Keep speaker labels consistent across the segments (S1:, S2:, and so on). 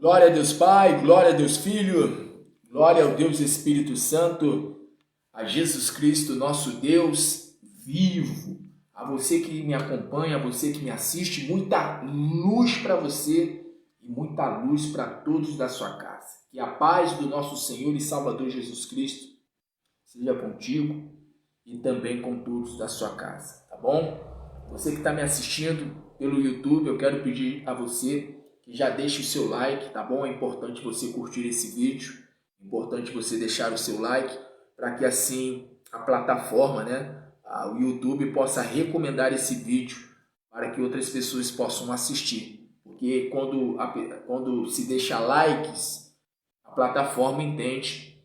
S1: Glória a Deus Pai, glória a Deus Filho, glória ao Deus Espírito Santo, a Jesus Cristo, nosso Deus vivo. A você que me acompanha, a você que me assiste, muita luz para você e muita luz para todos da sua casa. Que a paz do nosso Senhor e Salvador Jesus Cristo seja contigo e também com todos da sua casa, tá bom? Você que está me assistindo pelo YouTube, eu quero pedir a você que já deixe o seu like, tá bom? É importante você curtir esse vídeo, é importante você deixar o seu like, para que assim a plataforma, o YouTube possa recomendar esse vídeo para que outras pessoas possam assistir. Porque quando se deixa likes, a plataforma entende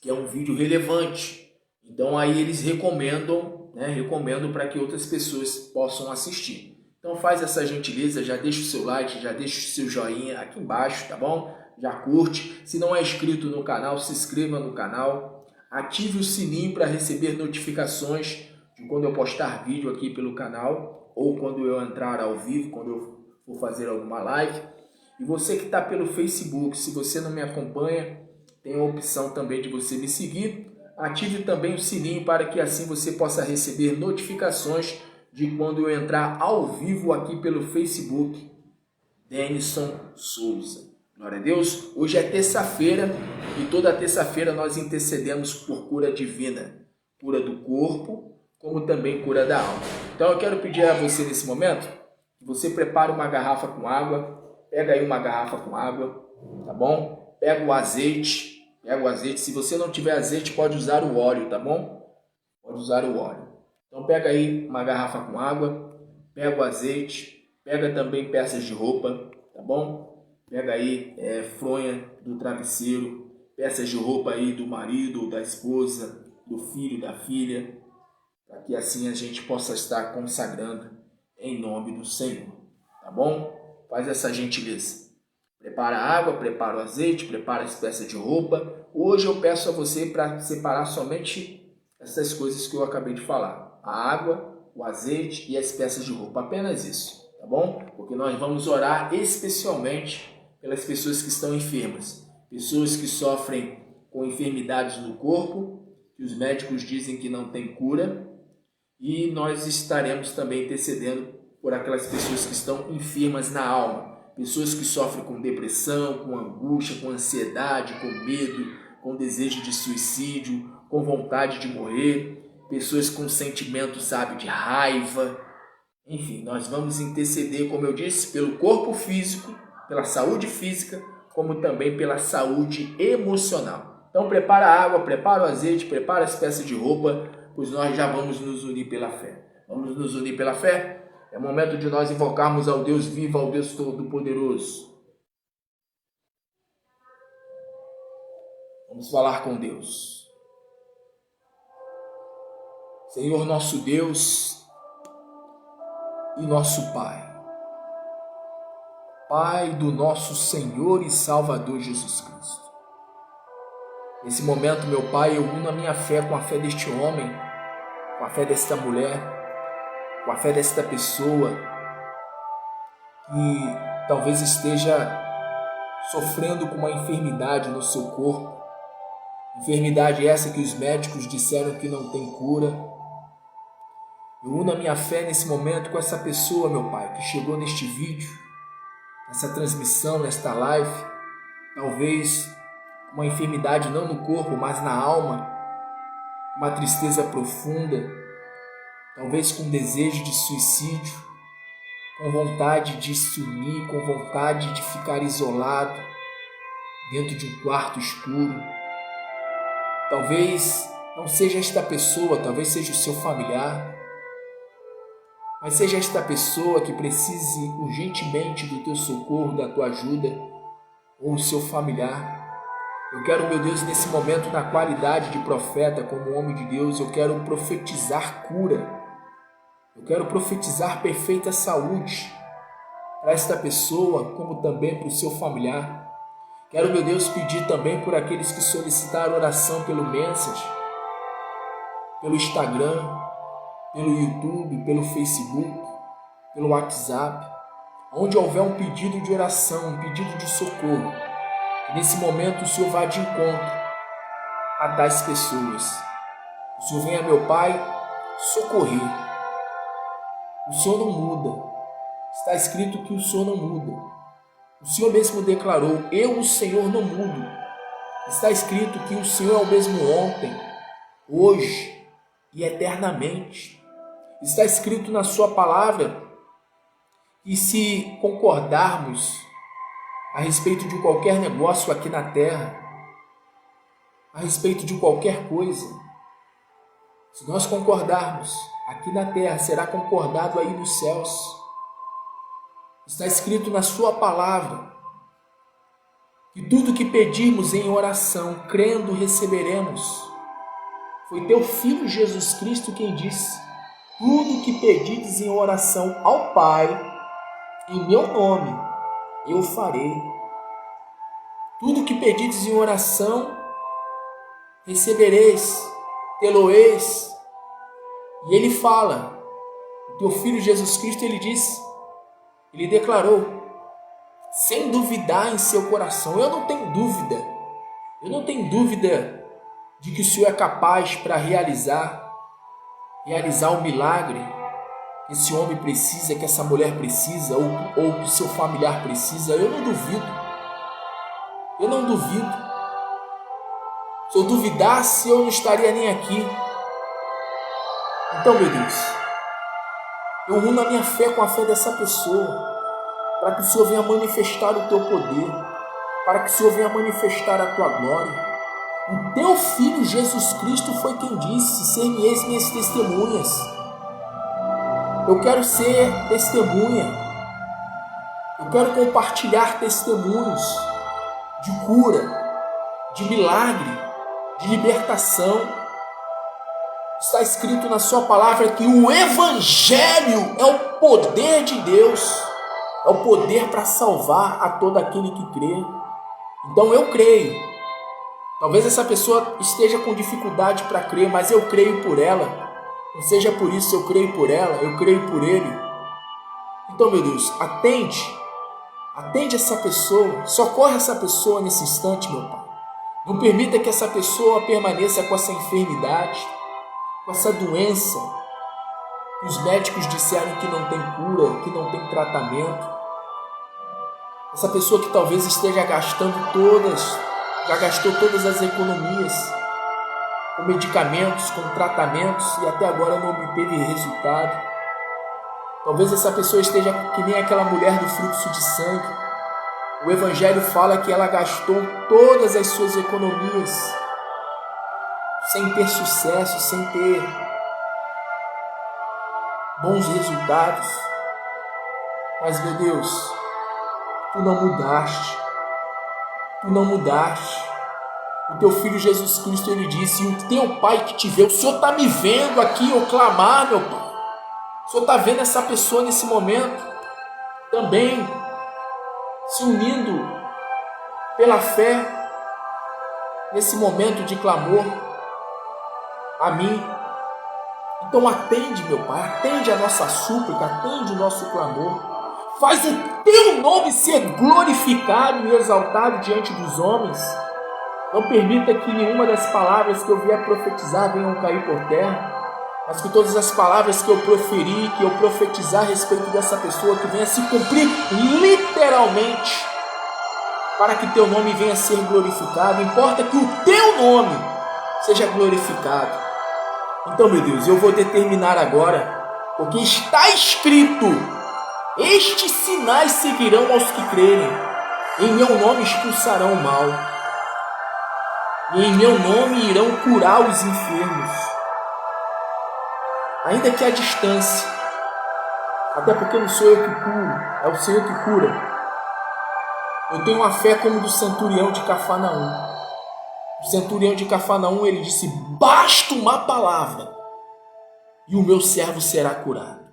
S1: que é um vídeo relevante. Então aí eles recomendam para que outras pessoas possam assistir. Então faz essa gentileza, já deixa o seu like, já deixa o seu joinha aqui embaixo, tá bom? Já curte. Se não é inscrito no canal, se inscreva no canal. Ative o sininho para receber notificações de quando eu postar vídeo aqui pelo canal ou quando eu entrar ao vivo, quando eu for fazer alguma live. E você que está pelo Facebook, se você não me acompanha, tem a opção também de você me seguir. Ative também o sininho para que assim você possa receber notificações de quando eu entrar ao vivo aqui pelo Facebook. Denison Souza. Glória a Deus. Hoje é terça-feira e toda terça-feira nós intercedemos por cura divina. Cura do corpo, como também cura da alma. Então eu quero pedir a você nesse momento que você prepare uma garrafa com água. Pega aí uma garrafa com água, tá bom? Pega o azeite. Se você não tiver azeite, pode usar o óleo, tá bom? Pode usar o óleo. Então pega aí uma garrafa com água, pega o azeite, pega também peças de roupa, tá bom? Pega aí fronha do travesseiro, peças de roupa aí do marido, da esposa, do filho, da filha, para que assim a gente possa estar consagrando em nome do Senhor, tá bom? Faz essa gentileza. Prepara a água, prepara o azeite, prepara as peças de roupa. Hoje eu peço a você para separar somente essas coisas que eu acabei de falar. A água, o azeite e as peças de roupa. Apenas isso, tá bom? Porque nós vamos orar especialmente pelas pessoas que estão enfermas. Pessoas que sofrem com enfermidades no corpo, que os médicos dizem que não tem cura. E nós estaremos também intercedendo por aquelas pessoas que estão enfermas na alma. Pessoas que sofrem com depressão, com angústia, com ansiedade, com medo, com desejo de suicídio, com vontade de morrer. Pessoas com sentimento, de raiva. Enfim, nós vamos interceder, como eu disse, pelo corpo físico, pela saúde física, como também pela saúde emocional. Então prepara a água, prepara o azeite, prepara as peças de roupa, pois nós já vamos nos unir pela fé. Vamos nos unir pela fé? É momento de nós invocarmos ao Deus vivo, ao Deus Todo-Poderoso. Vamos falar com Deus. Senhor nosso Deus e nosso Pai. Pai do nosso Senhor e Salvador Jesus Cristo. Nesse momento, meu Pai, eu uno a minha fé com a fé deste homem, com a fé desta mulher, com a fé desta pessoa que talvez esteja sofrendo com uma enfermidade no seu corpo. Enfermidade essa que os médicos disseram que não tem cura. Eu uno a minha fé nesse momento com essa pessoa, meu Pai, que chegou neste vídeo, nessa transmissão, nesta live, talvez uma enfermidade não no corpo, mas na alma, uma tristeza profunda, talvez com desejo de suicídio, com vontade de sumir, com vontade de ficar isolado, dentro de um quarto escuro. Talvez não seja esta pessoa, talvez seja o seu familiar, mas seja esta pessoa que precise urgentemente do teu socorro, da tua ajuda, ou o seu familiar. Eu quero, meu Deus, nesse momento, na qualidade de profeta, como homem de Deus, eu quero profetizar cura. Eu quero profetizar perfeita saúde para esta pessoa, como também para o seu familiar. Quero, meu Deus, pedir também por aqueles que solicitaram oração pelo Message, pelo Instagram, pelo YouTube, pelo Facebook, pelo WhatsApp. onde houver um pedido de oração, um pedido de socorro, que nesse momento o Senhor vá de encontro a tais pessoas. O Senhor venha, meu Pai, socorrer. O Senhor não muda. Está escrito que o Senhor não muda. O Senhor mesmo declarou: eu, o Senhor, não mudo. Está escrito que o Senhor é o mesmo ontem, hoje e eternamente. Está escrito na sua palavra que se concordarmos a respeito de qualquer negócio aqui na terra, a respeito de qualquer coisa, se nós concordarmos aqui na terra, será concordado aí nos céus. Está escrito na sua palavra que tudo que pedirmos em oração, crendo, receberemos. Foi teu Filho Jesus Cristo quem disse: tudo que pedirdes em oração ao Pai, em meu nome, eu farei. Tudo que pedirdes em oração, recebereis, tê-lo-eis. E ele fala, o teu Filho Jesus Cristo, ele disse, ele declarou, sem duvidar em seu coração. Eu não tenho dúvida de que o Senhor é capaz para realizar o milagre que esse homem precisa, que essa mulher precisa, ou que o seu familiar precisa. Eu não duvido. Se eu duvidasse, eu não estaria nem aqui. Então, meu Deus, eu uno a minha fé com a fé dessa pessoa, para que o Senhor venha manifestar o teu poder, para que o Senhor venha manifestar a tua glória. O teu Filho Jesus Cristo foi quem disse: ser-me-eis minhas testemunhas. Eu quero ser testemunha. Eu quero compartilhar testemunhos de cura, de milagre, de libertação. Está escrito na sua palavra que o Evangelho é o poder de Deus, é o poder para salvar a todo aquele que crê. Então eu creio. Talvez essa pessoa esteja com dificuldade para crer, mas eu creio por ela. Não seja por isso, eu creio por ela, eu creio por ele. Então, meu Deus, atende essa pessoa, socorre essa pessoa nesse instante, meu Pai. Não permita que essa pessoa permaneça com essa enfermidade, com essa doença. Os médicos disseram que não tem cura, que não tem tratamento. Essa pessoa que talvez esteja já gastou todas as economias, com medicamentos, com tratamentos, e até agora não obteve resultado. Talvez essa pessoa esteja que nem aquela mulher do fluxo de sangue. O Evangelho fala que ela gastou todas as suas economias, sem ter sucesso, sem ter bons resultados. Mas, meu Deus, tu não mudaste. O teu Filho Jesus Cristo, ele disse: e o teu Pai que te vê. O Senhor está me vendo aqui eu clamar, meu Pai. O Senhor está vendo essa pessoa nesse momento também se unindo pela fé nesse momento de clamor a mim. Então atende, meu Pai, atende a nossa súplica, atende o nosso clamor. Faz o teu nome ser glorificado e exaltado diante dos homens. Não permita que nenhuma das palavras que eu vier profetizar venham cair por terra, mas que todas as palavras que eu proferi, que eu profetizar a respeito dessa pessoa, que venha se cumprir literalmente, para que teu nome venha a ser glorificado. Importa que o teu nome seja glorificado. Então, meu Deus, eu vou determinar agora, porque está escrito: estes sinais seguirão aos que crerem. Em meu nome expulsarão o mal. E em meu nome irão curar os enfermos. Ainda que à distância. Até porque não sou eu que curo, é o Senhor que cura. Eu tenho uma fé como do centurião de Cafarnaum. O centurião de Cafarnaum, ele disse: basta uma palavra e o meu servo será curado.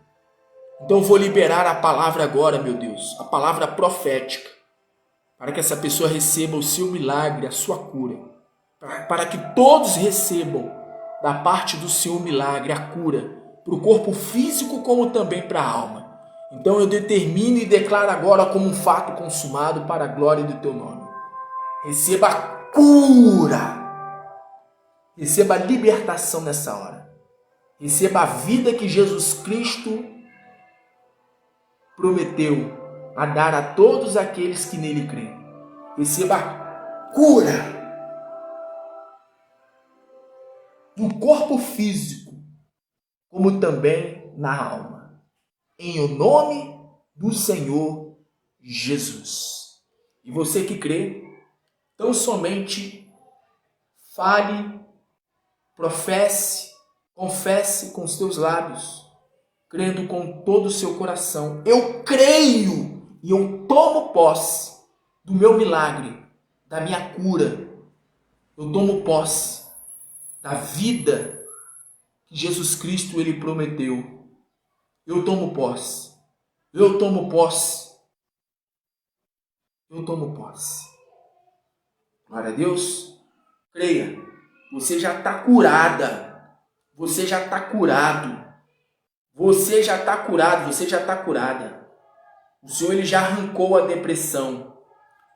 S1: Então eu vou liberar a palavra agora, meu Deus, a palavra profética, para que essa pessoa receba o seu milagre, a sua cura, para que todos recebam da parte do Senhor o milagre, a cura, para o corpo físico como também para a alma. Então eu determino e declaro agora como um fato consumado para a glória do teu nome. Receba a cura. Receba a libertação nessa hora. Receba a vida que Jesus Cristo prometeu a dar a todos aqueles que nele creem. Receba a cura no corpo físico, como também na alma. Em o nome do Senhor Jesus. E você que crê, tão somente fale, professe, confesse com os teus lábios, crendo com todo o seu coração. Eu creio e eu tomo posse do meu milagre, da minha cura. Eu tomo posse da vida que Jesus Cristo ele prometeu. Eu tomo posse. Eu tomo posse. Eu tomo posse. Glória a Deus. Creia. Você já está curada. Você já está curado. Você já está curado. Você já está curada. O Senhor ele já arrancou a depressão.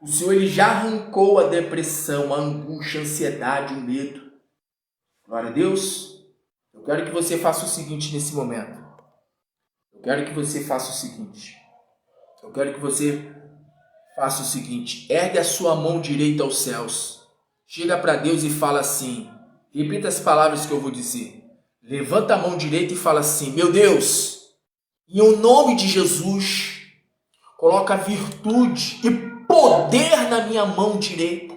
S1: O Senhor ele já arrancou a depressão, a angústia, a ansiedade, o medo. Glória a Deus. Eu quero que você faça o seguinte nesse momento. Eu quero que você faça o seguinte. Eu quero que você faça o seguinte. Ergue a sua mão direita aos céus. Chega para Deus e fala assim. Repita as palavras que eu vou dizer. Levanta a mão direita e fala assim. Meu Deus, em o nome de Jesus, coloca virtude e poder na minha mão direita.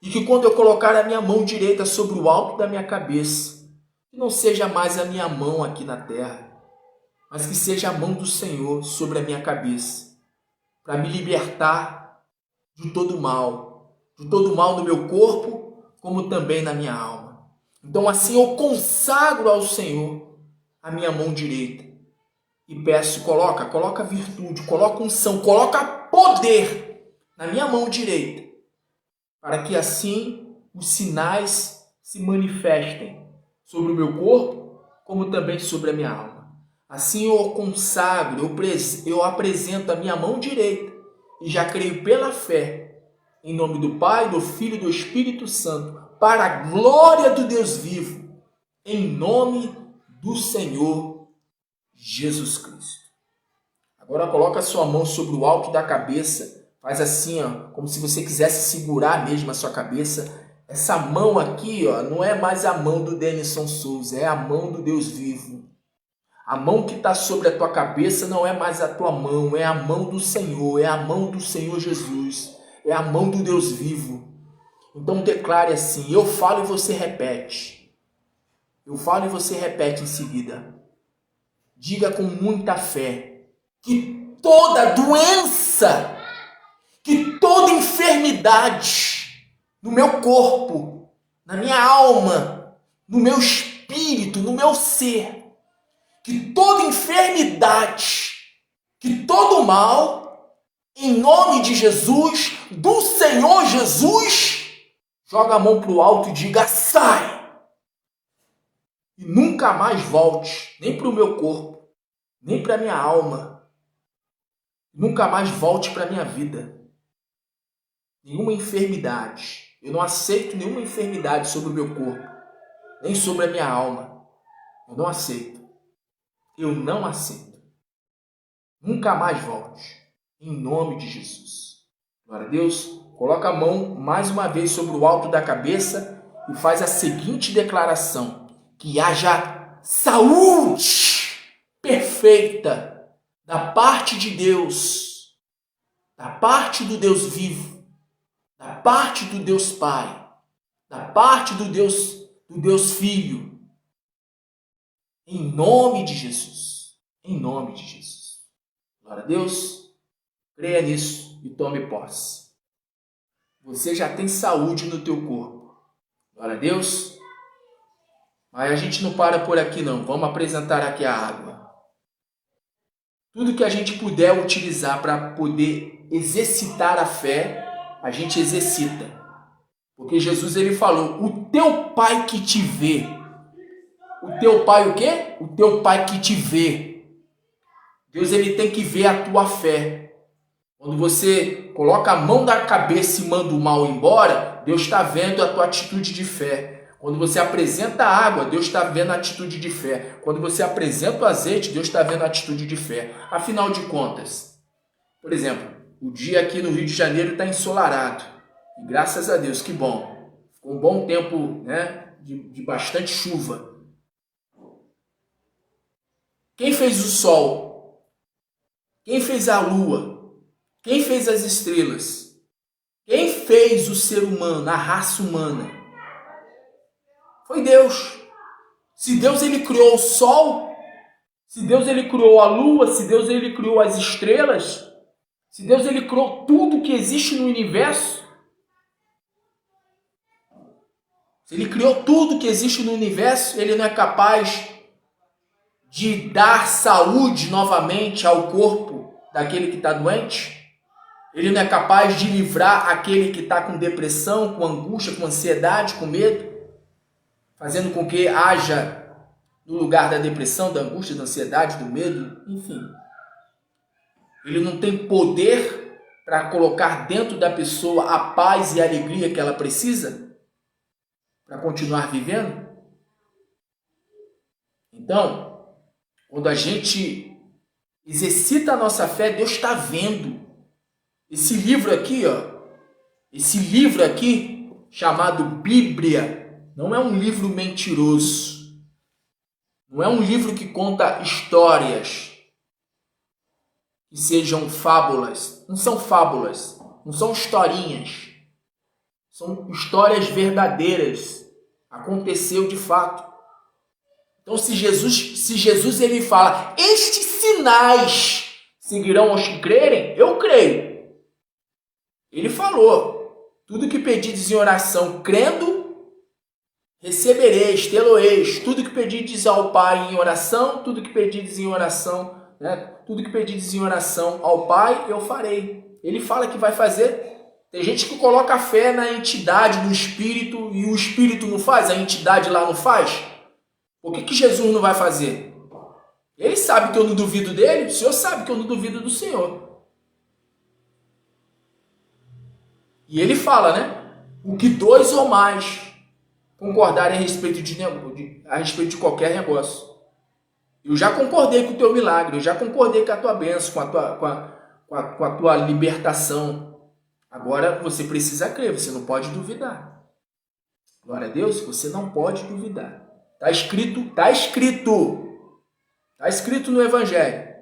S1: E que quando eu colocar a minha mão direita sobre o alto da minha cabeça, que não seja mais a minha mão aqui na terra, mas que seja a mão do Senhor sobre a minha cabeça, para me libertar de todo mal no meu corpo, como também na minha alma. Então assim eu consagro ao Senhor a minha mão direita e peço, coloca virtude, coloca unção, coloca poder na minha mão direita, para que assim os sinais se manifestem sobre o meu corpo, como também sobre a minha alma. Assim eu consagro, eu apresento a minha mão direita e já creio pela fé, em nome do Pai, do Filho e do Espírito Santo, para a glória do Deus vivo, em nome do Senhor Jesus Cristo. Agora coloca a sua mão sobre o alto da cabeça, faz assim, ó, como se você quisesse segurar mesmo a sua cabeça. Essa mão aqui, ó, não é mais a mão do Denison Souza, é a mão do Deus vivo. A mão que está sobre a tua cabeça não é mais a tua mão, é a mão do Senhor, é a mão do Senhor Jesus, é a mão do Deus vivo. Então declare assim, eu falo e você repete. Eu falo e você repete em seguida. Diga com muita fé que toda doença, que toda enfermidade no meu corpo, na minha alma, no meu espírito, no meu ser, que toda enfermidade, que todo mal, em nome de Jesus, do Senhor Jesus, joga a mão para o alto e diga, sai! E nunca mais volte, nem para o meu corpo, nem para a minha alma. Nunca mais volte para a minha vida. Nenhuma enfermidade. Eu não aceito nenhuma enfermidade sobre o meu corpo, nem sobre a minha alma. Eu não aceito. Eu não aceito. Nunca mais volte. Em nome de Jesus. Glória a Deus. Coloca a mão mais uma vez sobre o alto da cabeça e faz a seguinte declaração. Que haja saúde perfeita da parte de Deus, da parte do Deus vivo, da parte do Deus Pai, da parte do Deus Filho, em nome de Jesus, em nome de Jesus. Glória a Deus, creia nisso e tome posse. Você já tem saúde no teu corpo. Glória a Deus. Mas a gente não para por aqui não, vamos apresentar aqui a água. Tudo que a gente puder utilizar para poder exercitar a fé, a gente exercita. Porque Jesus ele falou, o teu Pai que te vê. O teu Pai o quê? O teu Pai que te vê. Deus ele tem que ver a tua fé. Quando você coloca a mão na cabeça e manda o mal embora, Deus está vendo a tua atitude de fé. Quando você apresenta a água, Deus está vendo a atitude de fé. Quando você apresenta o azeite, Deus está vendo a atitude de fé. Afinal de contas, por exemplo, o dia aqui no Rio de Janeiro está ensolarado. E graças a Deus, que bom. Ficou um bom tempo, né, de bastante chuva. Quem fez o sol? Quem fez a lua? Quem fez as estrelas? Quem fez o ser humano, a raça humana? Foi Deus. Se Deus ele criou o sol, se Deus ele criou a lua, se Deus ele criou as estrelas, se Deus ele criou tudo que existe no universo, se ele criou tudo que existe no universo, ele não é capaz de dar saúde novamente ao corpo daquele que está doente? Ele não é capaz de livrar aquele que está com depressão, com angústia, com ansiedade, com medo, fazendo com que haja, no lugar da depressão, da angústia, da ansiedade, do medo, enfim. Ele não tem poder para colocar dentro da pessoa a paz e a alegria que ela precisa para continuar vivendo? Então, quando a gente exercita a nossa fé, Deus está vendo. Esse livro aqui, chamado Bíblia, não é um livro mentiroso. Não é um livro que conta histórias que sejam fábulas. Não são fábulas, não são historinhas. São histórias verdadeiras. Aconteceu de fato. Então, se Jesus ele fala, estes sinais seguirão aos que crerem, eu creio. Ele falou, tudo que pedides em oração, crendo, recebereis, tê-lo-eis. Tudo que pedides ao Pai em oração, tudo que pedides em oração, tudo que pedides em oração ao Pai, eu farei. Ele fala que vai fazer. Tem gente que coloca a fé na entidade, no Espírito, e o Espírito não faz, a entidade lá não faz. Por que Jesus não vai fazer? Ele sabe que eu não duvido dele, o Senhor sabe que eu não duvido do Senhor. E ele fala, né? O que dois ou mais concordarem a respeito de qualquer negócio. Eu já concordei com o teu milagre, eu já concordei com a tua bênção, com a tua libertação. Agora você precisa crer, você não pode duvidar. Glória a Deus, você não pode duvidar. Está escrito no Evangelho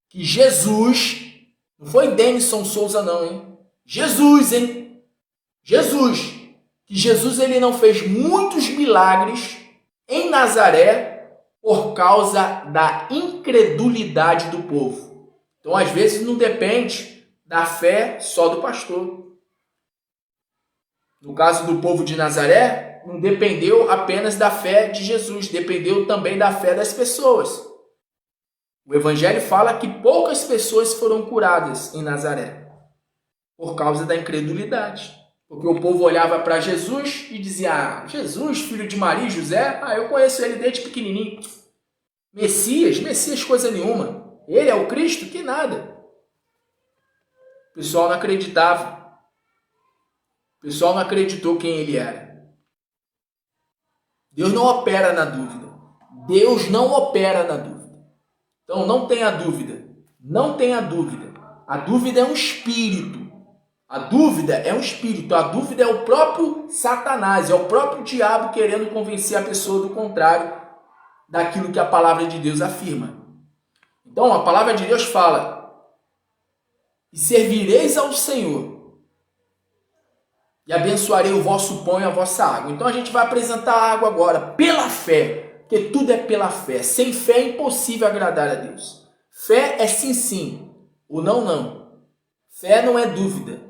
S1: que Jesus, não foi Denison Souza não, hein? Jesus, hein? Que Jesus ele não fez muitos milagres em Nazaré por causa da incredulidade do povo. Então, às vezes, não depende da fé só do pastor. No caso do povo de Nazaré, não dependeu apenas da fé de Jesus, dependeu também da fé das pessoas. O Evangelho fala que poucas pessoas foram curadas em Nazaré por causa da incredulidade. Porque o povo olhava para Jesus e dizia, Jesus, filho de Maria e José, eu conheço ele desde pequenininho. Messias coisa nenhuma. Ele é o Cristo? Que nada. O pessoal não acreditava. O pessoal não acreditou quem ele era. Deus não opera na dúvida. Deus não opera na dúvida. Então não tenha dúvida. Não tenha dúvida. A dúvida é um espírito. A dúvida é um espírito, a dúvida é o próprio Satanás, é o próprio diabo querendo convencer a pessoa do contrário daquilo que a palavra de Deus afirma. Então, a palavra de Deus fala, e servireis ao Senhor, e abençoarei o vosso pão e a vossa água. Então, a gente vai apresentar a água agora, pela fé, porque tudo é pela fé. Sem fé é impossível agradar a Deus. Fé é sim, sim, ou não, não. Fé não é dúvida.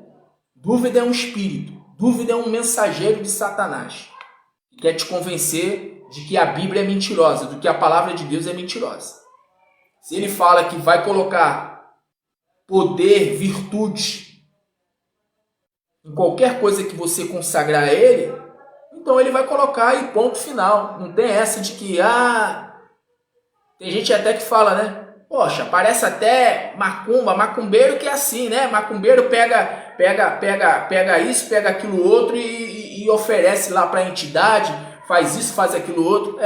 S1: Dúvida é um espírito, dúvida é um mensageiro de Satanás, que quer te convencer de que a Bíblia é mentirosa, do que a palavra de Deus é mentirosa. Se ele fala que vai colocar poder, virtude, em qualquer coisa que você consagrar a ele, então ele vai colocar aí ponto final. Não tem essa de que, tem gente até que fala, né? Poxa, parece até macumba, macumbeiro que é assim, né? Macumbeiro pega isso, pega aquilo outro e oferece lá para a entidade, faz isso, faz aquilo outro.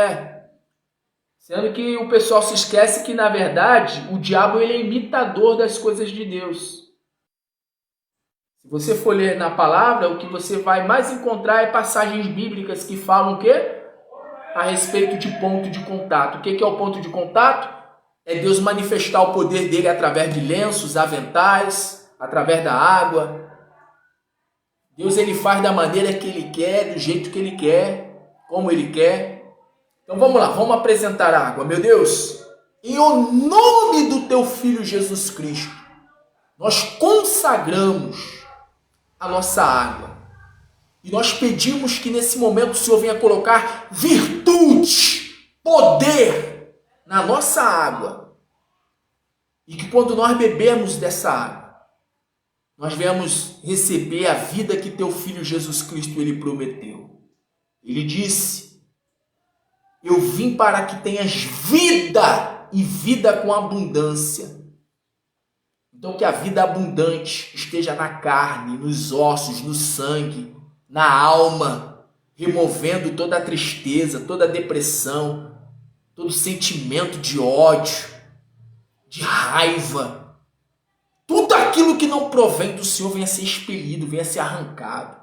S1: Sendo que o pessoal se esquece que, na verdade, o diabo ele é imitador das coisas de Deus. Se você for ler na palavra, o que você vai mais encontrar é passagens bíblicas que falam o quê? A respeito de ponto de contato. O que é o ponto de contato? É Deus manifestar o poder dele através de lenços, aventais, através da água. Deus ele faz da maneira que ele quer, do jeito que ele quer, como ele quer. Então vamos lá, vamos apresentar a água. Meu Deus, em o nome do teu Filho Jesus Cristo, nós consagramos a nossa água. E nós pedimos que nesse momento o Senhor venha colocar virtude, poder na nossa água. E que quando nós bebermos dessa água, nós venhamos receber a vida que teu Filho Jesus Cristo ele prometeu. Ele disse: eu vim para que tenhas vida e vida com abundância. Então que a vida abundante esteja na carne, nos ossos, no sangue, na alma, removendo toda a tristeza, toda a depressão, todo sentimento de ódio, de raiva. Tudo aquilo que não provém do Senhor venha ser expelido, venha ser arrancado.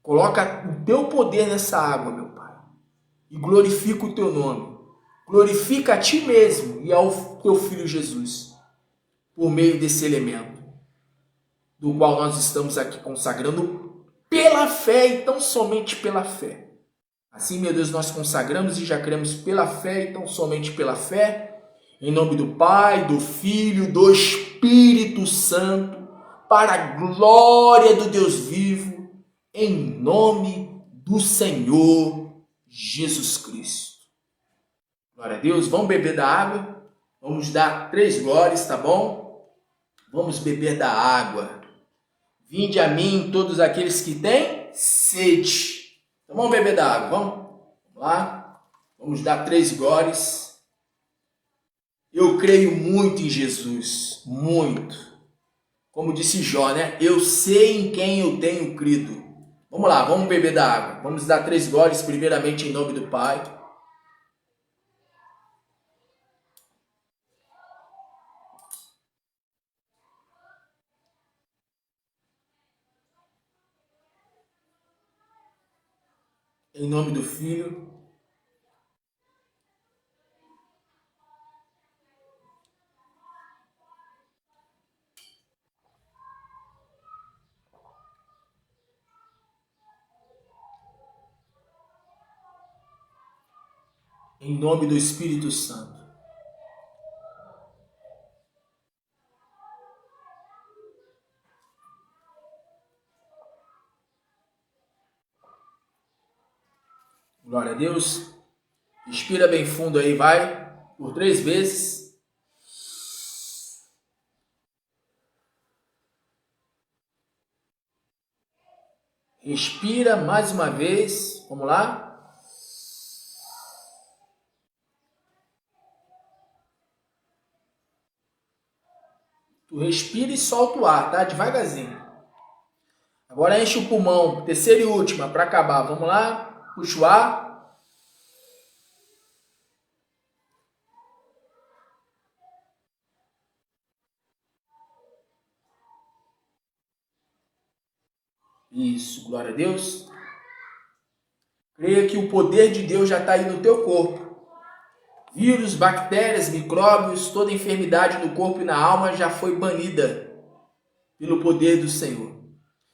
S1: Coloca o teu poder nessa água, meu Pai, e glorifica o teu nome. Glorifica a ti mesmo e ao teu Filho Jesus, por meio desse elemento, do qual nós estamos aqui consagrando pela fé e tão somente pela fé. Assim, meu Deus, nós consagramos e já cremos pela fé e tão somente pela fé, em nome do Pai, do Filho, do Espírito Santo, para a glória do Deus vivo, em nome do Senhor Jesus Cristo. Glória a Deus, vamos beber da água, vamos dar 3 glórias, tá bom? Vamos beber da água. Vinde a mim todos aqueles que têm sede. Então vamos beber da água, vamos lá, vamos dar 3 glórias. Eu creio muito em Jesus, muito. Como disse Jó, né? Eu sei em quem eu tenho crido. Vamos lá, vamos beber da água. Vamos dar 3 glórias, primeiramente em nome do Pai. Em nome do Filho. Em nome do Espírito Santo. Glória a Deus. Respira bem fundo aí, vai. Por 3 vezes. Respira mais uma vez. Vamos lá. Tu respira e solta o ar, tá? Devagarzinho. Agora enche o pulmão. Terceira e última para acabar. Vamos lá. Puxa o ar. Isso, glória a Deus. Creia que o poder de Deus já está aí no teu corpo. Vírus, bactérias, micróbios, toda enfermidade no corpo e na alma já foi banida pelo poder do Senhor.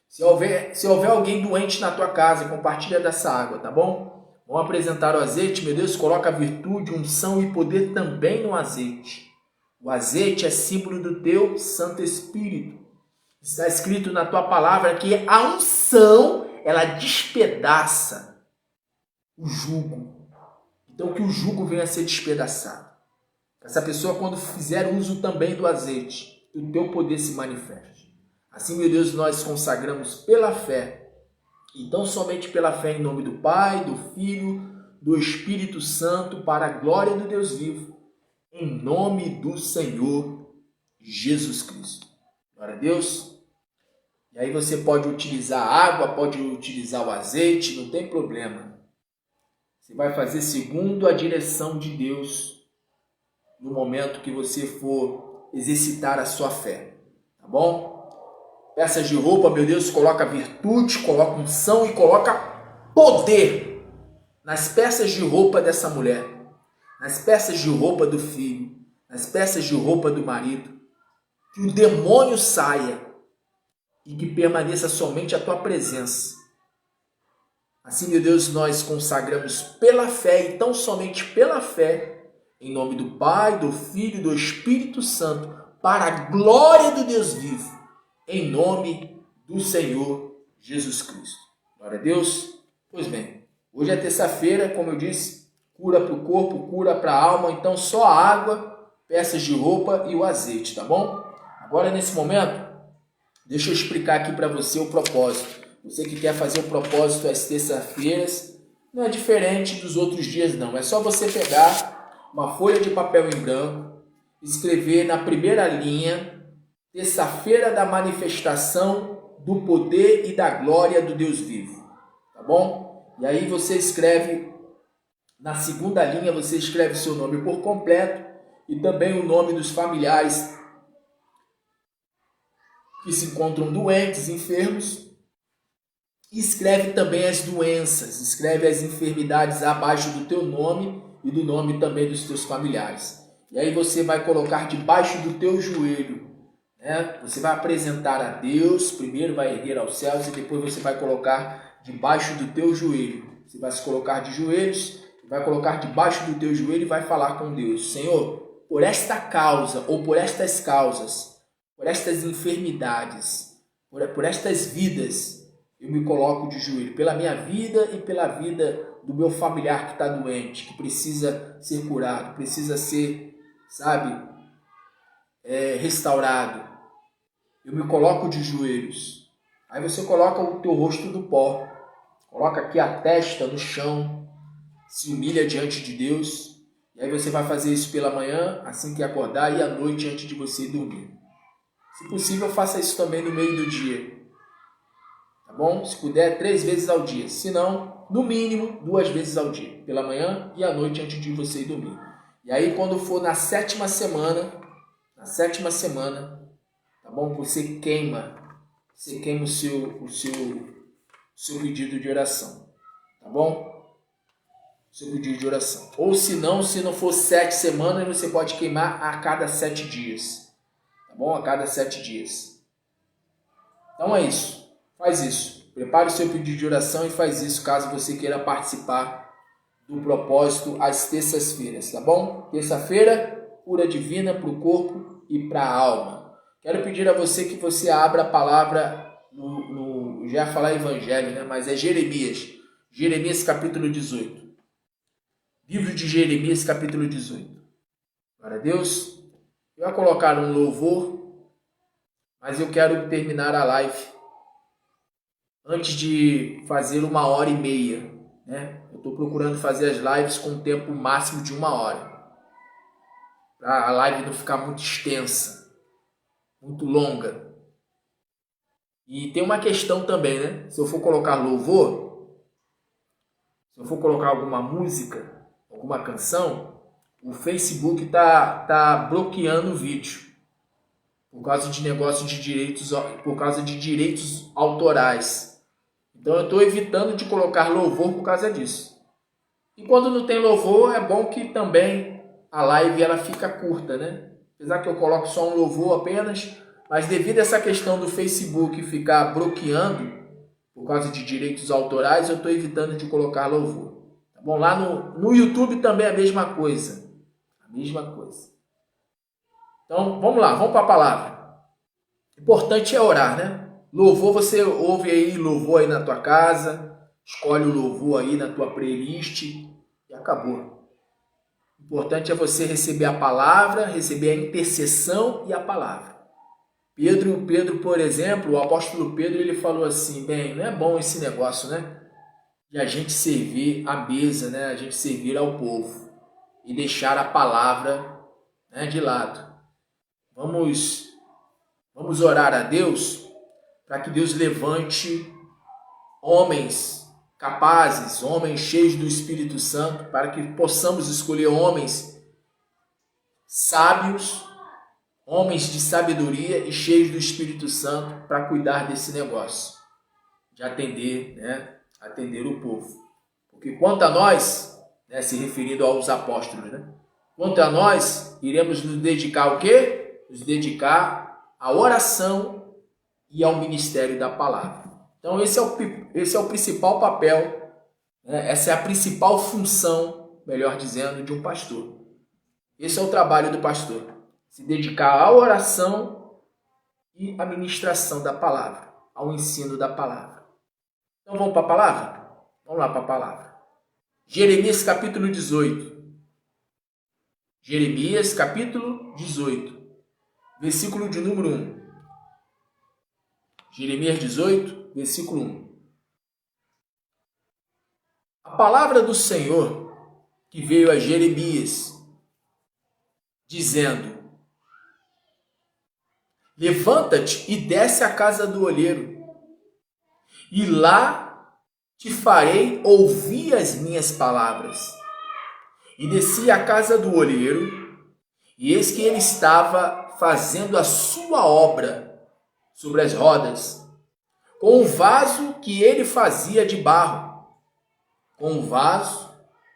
S1: Se houver alguém doente na tua casa, compartilha dessa água, tá bom? Vamos apresentar o azeite, meu Deus, coloca virtude, unção e poder também no azeite. O azeite é símbolo do teu Santo Espírito. Está escrito na tua palavra que a unção, ela despedaça o jugo. Então que o jugo venha a ser despedaçado. Essa pessoa, quando fizer uso também do azeite, que o teu poder se manifeste. Assim, meu Deus, nós consagramos pela fé. Então, somente pela fé em nome do Pai, do Filho, do Espírito Santo, para a glória do Deus vivo. em nome do Senhor Jesus Cristo. Glória a Deus. E aí você pode utilizar a água, pode utilizar o azeite, não tem problema. Você vai fazer segundo a direção de Deus no momento que você for exercitar a sua fé. Tá bom? Peças de roupa, meu Deus, coloca virtude, coloca unção e coloca poder nas peças de roupa dessa mulher, nas peças de roupa do filho, nas peças de roupa do marido. Que o demônio saia e que permaneça somente a tua presença. Assim, meu Deus, nós consagramos pela fé e tão somente pela fé, em nome do Pai, do Filho e do Espírito Santo, para a glória do Deus vivo, em nome do Senhor Jesus Cristo. Glória a Deus. Pois bem, hoje é terça-feira, como eu disse, cura para o corpo, cura para a alma, então só a água, peças de roupa e o azeite, tá bom? Agora, nesse momento, deixa eu explicar aqui para você o propósito. Você que quer fazer o propósito às terças-feiras, não é diferente dos outros dias, não. É só você pegar uma folha de papel em branco, escrever na primeira linha, terça-feira da manifestação do poder e da glória do Deus vivo. Tá bom? E aí você escreve, na segunda linha, você escreve seu nome por completo e também o nome dos familiares que se encontram doentes, enfermos. E escreve também as doenças, escreve as enfermidades abaixo do teu nome e do nome também dos teus familiares. E aí você vai colocar debaixo do teu joelho, né? Você vai apresentar a Deus, primeiro vai erguer aos céus e depois você vai colocar debaixo do teu joelho. Você vai se colocar de joelhos, vai colocar debaixo do teu joelho e vai falar com Deus. Senhor, por esta causa ou por estas causas, por estas enfermidades, por estas vidas, eu me coloco de joelho, pela minha vida e pela vida do meu familiar que está doente, que precisa ser curado, precisa ser, restaurado. Eu me coloco de joelhos. Aí você coloca o teu rosto no pó, coloca aqui a testa no chão, se humilha diante de Deus. E aí você vai fazer isso pela manhã, assim que acordar, e à noite antes de você dormir. Se possível, faça isso também no meio do dia. Tá bom? Se puder, 3 vezes ao dia. Se não, no mínimo, 2 vezes ao dia. Pela manhã e à noite antes de você dormir. E aí, quando for na sétima semana, tá bom? Você queima o seu pedido de oração. Tá bom? Seu pedido de oração. Ou se não for 7 semanas, você pode queimar a cada 7 dias. Tá bom? A cada 7 dias. Então é isso. Faz isso. Prepare o seu pedido de oração e faz isso caso você queira participar do propósito às terças-feiras, tá bom? Terça-feira, cura divina para o corpo e para a alma. Quero pedir a você que você abra a palavra já ia falar evangelho, né? Mas é Jeremias. Jeremias capítulo 18. Livro de Jeremias capítulo 18. Glória a Deus. Eu vou colocar um louvor, mas eu quero terminar a live antes de fazer 1h30, né? Eu estou procurando fazer as lives com um tempo máximo de 1 hora. Para a live não ficar muito extensa, muito longa. E tem uma questão também, né? Se eu for colocar louvor, se eu for colocar alguma música, alguma canção, o Facebook tá bloqueando o vídeo. Por causa de negócio de direitos, por causa de direitos autorais. Então eu estou evitando de colocar louvor por causa disso. E quando não tem louvor, é bom que também a live ela fica curta, né? Apesar que eu coloco só um louvor apenas, mas devido a essa questão do Facebook ficar bloqueando por causa de direitos autorais, eu estou evitando de colocar louvor. Tá bom? Lá no YouTube também é a mesma coisa. A mesma coisa. Então, vamos lá, vamos para a palavra. O importante é orar, né? Louvor, você ouve aí louvor aí na tua casa, escolhe o louvor aí na tua playlist e acabou. O importante é você receber a palavra, receber a intercessão e a palavra. Pedro, por exemplo, o apóstolo Pedro, ele falou assim, bem, não é bom esse negócio, né? De a gente servir a mesa, né? A gente servir ao povo e deixar a palavra né, de lado. Vamos orar a Deus para que Deus levante homens capazes, homens cheios do Espírito Santo, para que possamos escolher homens sábios, homens de sabedoria e cheios do Espírito Santo para cuidar desse negócio, de atender, né, atender o povo. Porque quanto a nós, né, se referindo aos apóstolos, né, quanto a nós, iremos nos dedicar ao quê? Nos dedicar à oração e ao ministério da palavra. Então esse é o principal papel, né? Essa é a principal função, melhor dizendo, de um pastor. Esse é o trabalho do pastor, se dedicar à oração e à ministração da palavra, ao ensino da palavra. Então vamos para a palavra? Vamos lá para a palavra. Jeremias capítulo 18. Jeremias capítulo 18, versículo de número 1. Jeremias 18, versículo 1. A palavra do Senhor que veio a Jeremias, dizendo: levanta-te e desce à casa do olheiro, e lá te farei ouvir as minhas palavras. E desci à casa do olheiro, e eis que ele estava fazendo a sua obra sobre as rodas, com um vaso que ele fazia de barro. Com um vaso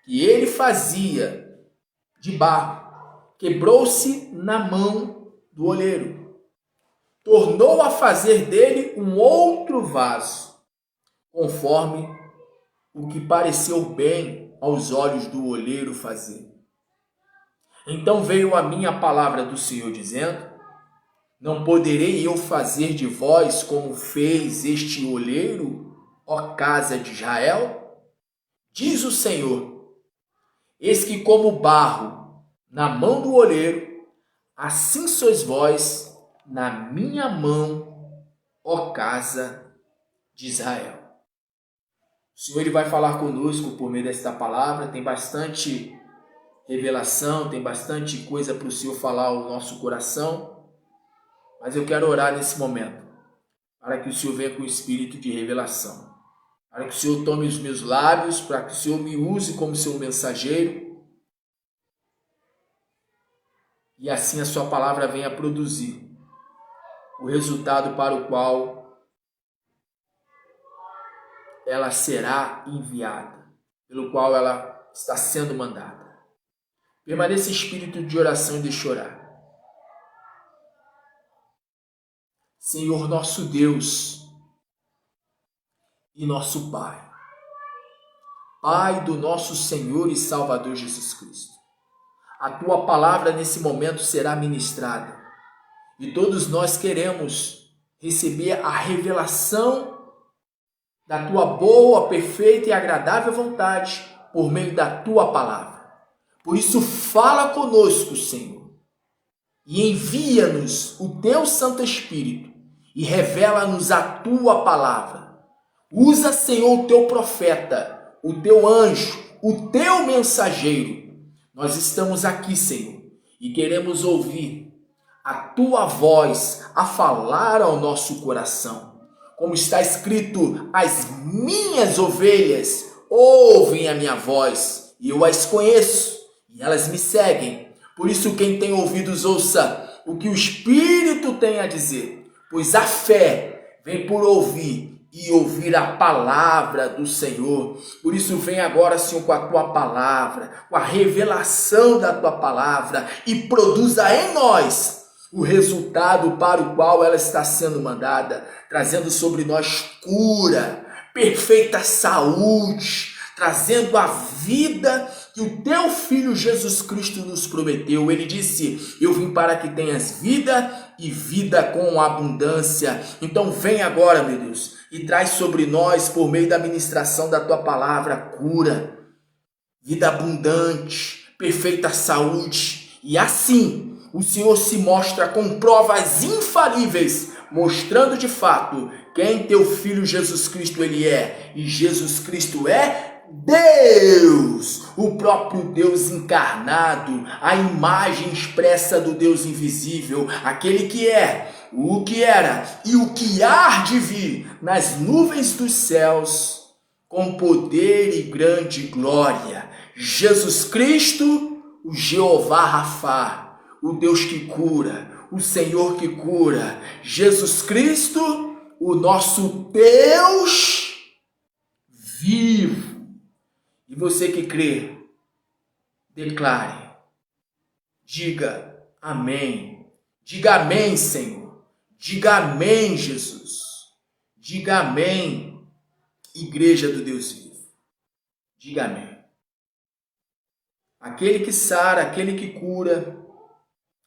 S1: que ele fazia de barro, quebrou-se na mão do olheiro. Tornou a fazer dele um outro vaso, conforme o que pareceu bem aos olhos do olheiro fazer. Então veio a mim a palavra do Senhor, dizendo: não poderei eu fazer de vós como fez este olheiro, ó casa de Israel? Diz o Senhor: eis que como barro na mão do olheiro, assim sois vós na minha mão, ó casa de Israel. O Senhor ele vai falar conosco por meio desta palavra. Tem bastante revelação, tem bastante coisa para o Senhor falar ao nosso coração. Mas eu quero orar nesse momento, para que o Senhor venha com o espírito de revelação, para que o Senhor tome os meus lábios, para que o Senhor me use como seu mensageiro, e assim a sua palavra venha produzir o resultado para o qual ela será enviada, pelo qual ela está sendo mandada. Permaneça em espírito de oração e de chorar. Senhor nosso Deus e nosso Pai, Pai do nosso Senhor e Salvador Jesus Cristo, a Tua palavra nesse momento será ministrada e todos nós queremos receber a revelação da Tua boa, perfeita e agradável vontade por meio da Tua palavra. Por isso fala conosco, Senhor, e envia-nos o Teu Santo Espírito e revela-nos a Tua palavra. Usa, Senhor, o Teu profeta, o Teu anjo, o Teu mensageiro. Nós estamos aqui, Senhor, e queremos ouvir a Tua voz a falar ao nosso coração. Como está escrito: as minhas ovelhas ouvem a minha voz, e eu as conheço, e elas me seguem. Por isso, quem tem ouvidos, ouça o que o Espírito tem a dizer. Pois a fé vem por ouvir e ouvir a palavra do Senhor. Por isso vem agora, Senhor, com a Tua palavra, com a revelação da Tua palavra, e produza em nós o resultado para o qual ela está sendo mandada, trazendo sobre nós cura, perfeita saúde, trazendo a vida que o Teu Filho Jesus Cristo nos prometeu. Ele disse: eu vim para que tenhas vida e vida com abundância. Então vem agora, meu Deus, e traz sobre nós, por meio da ministração da Tua palavra, cura, vida abundante, perfeita saúde. E assim o Senhor se mostra com provas infalíveis, mostrando de fato quem Teu Filho Jesus Cristo ele é. E Jesus Cristo é Deus, o próprio Deus encarnado, a imagem expressa do Deus invisível, aquele que é, o que era e o que há de vir nas nuvens dos céus, com poder e grande glória. Jesus Cristo, o Jeová Rafá, o Deus que cura, o Senhor que cura. Jesus Cristo, o nosso Deus vivo. E você que crê, declare, diga amém. Diga amém, Senhor. Diga amém, Jesus. Diga amém, Igreja do Deus vivo. Diga amém. Aquele que sara, aquele que cura,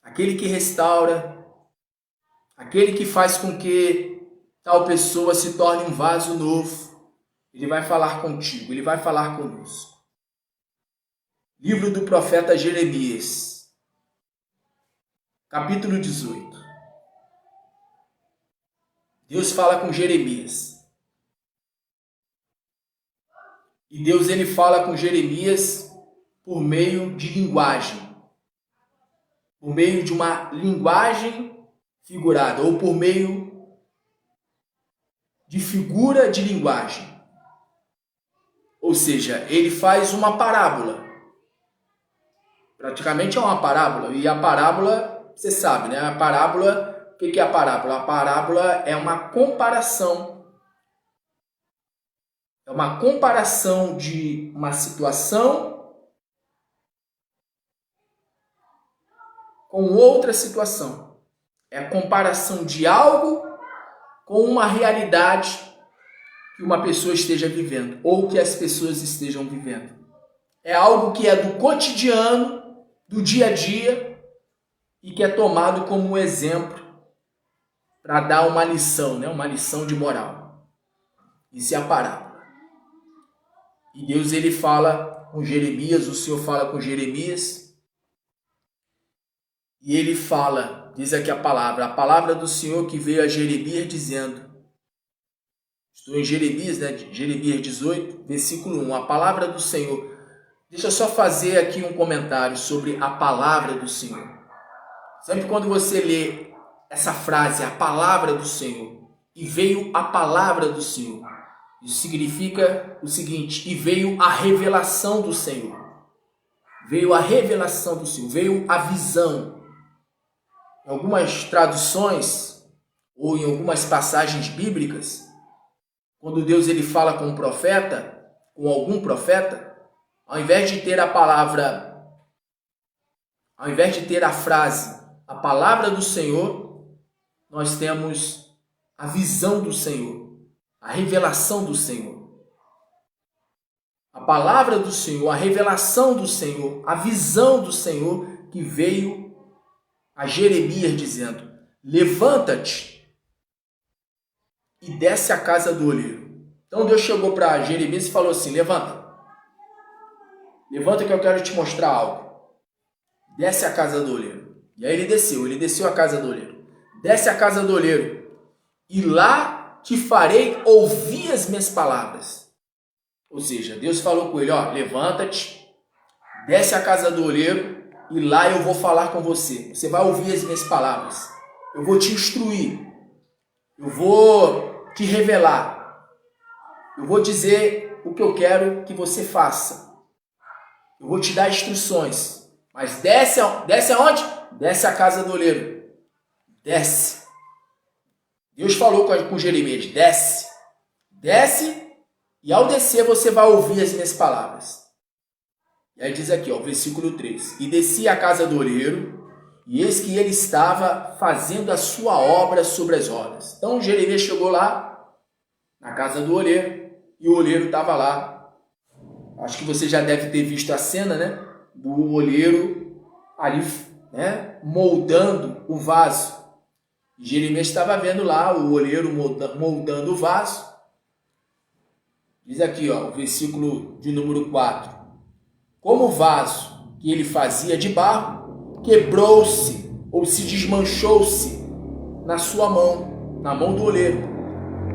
S1: aquele que restaura, aquele que faz com que tal pessoa se torne um vaso novo, ele vai falar contigo, ele vai falar conosco. Livro do profeta Jeremias, capítulo 18. Deus fala com Jeremias. E Deus ele fala com Jeremias por meio de linguagem. Por meio de uma linguagem figurada, ou por meio de figura de linguagem. Ou seja, ele faz uma parábola. Praticamente é uma parábola. E a parábola, você sabe, né? A parábola, o que é a parábola? A parábola é uma comparação. É uma comparação de uma situação com outra situação. É a comparação de algo com uma realidade que uma pessoa esteja vivendo, ou que as pessoas estejam vivendo. É algo que é do cotidiano, do dia a dia, e que é tomado como um exemplo para dar uma lição, né? Uma lição de moral. Isso é a parábola. E Deus ele fala com Jeremias, o Senhor fala com Jeremias, e ele fala, diz aqui a palavra do Senhor que veio a Jeremias dizendo, estou em Jeremias, né? Jeremias 18, versículo 1, a palavra do Senhor. Deixa eu só fazer aqui um comentário sobre a palavra do Senhor. Sempre quando você lê essa frase, a palavra do Senhor, e veio a palavra do Senhor, isso significa o seguinte, e veio a revelação do Senhor. Veio a revelação do Senhor, veio a visão. Em algumas traduções, ou em algumas passagens bíblicas, quando Deus ele fala com um profeta, com algum profeta, ao invés de ter a palavra, ao invés de ter a frase, a palavra do Senhor, nós temos a visão do Senhor, a revelação do Senhor. A palavra do Senhor, a revelação do Senhor, a visão do Senhor que veio a Jeremias dizendo, levanta-te e desce à casa do oleiro. Então Deus chegou para Jeremias e falou assim, levanta que eu quero te mostrar algo. Desce à casa do oleiro. E aí ele desceu à casa do oleiro. Desce à casa do oleiro, e lá te farei ouvir as minhas palavras. Ou seja, Deus falou com ele, ó, levanta-te, desce à casa do oleiro, e lá eu vou falar com você. Você vai ouvir as minhas palavras. Eu vou te instruir. Eu vou te revelar. Eu vou dizer o que eu quero que você faça. Eu vou te dar instruções. Mas desce aonde? Desce à casa do oleiro. Desce. Deus falou com Jeremias, desce. Desce, e ao descer você vai ouvir as minhas palavras. E aí diz aqui, ó, versículo 3. E desci à casa do oleiro, e eis que ele estava fazendo a sua obra sobre as rodas. Então Jeremias chegou lá, na casa do oleiro, e o oleiro estava lá. Acho que você já deve ter visto a cena, né? Do oleiro ali, né? Moldando o vaso. E Jeremias estava vendo lá o oleiro moldando o vaso. Diz aqui, ó, o versículo de número 4. Como o vaso que ele fazia de barro quebrou-se ou se desmanchou-se na sua mão, na mão do oleiro,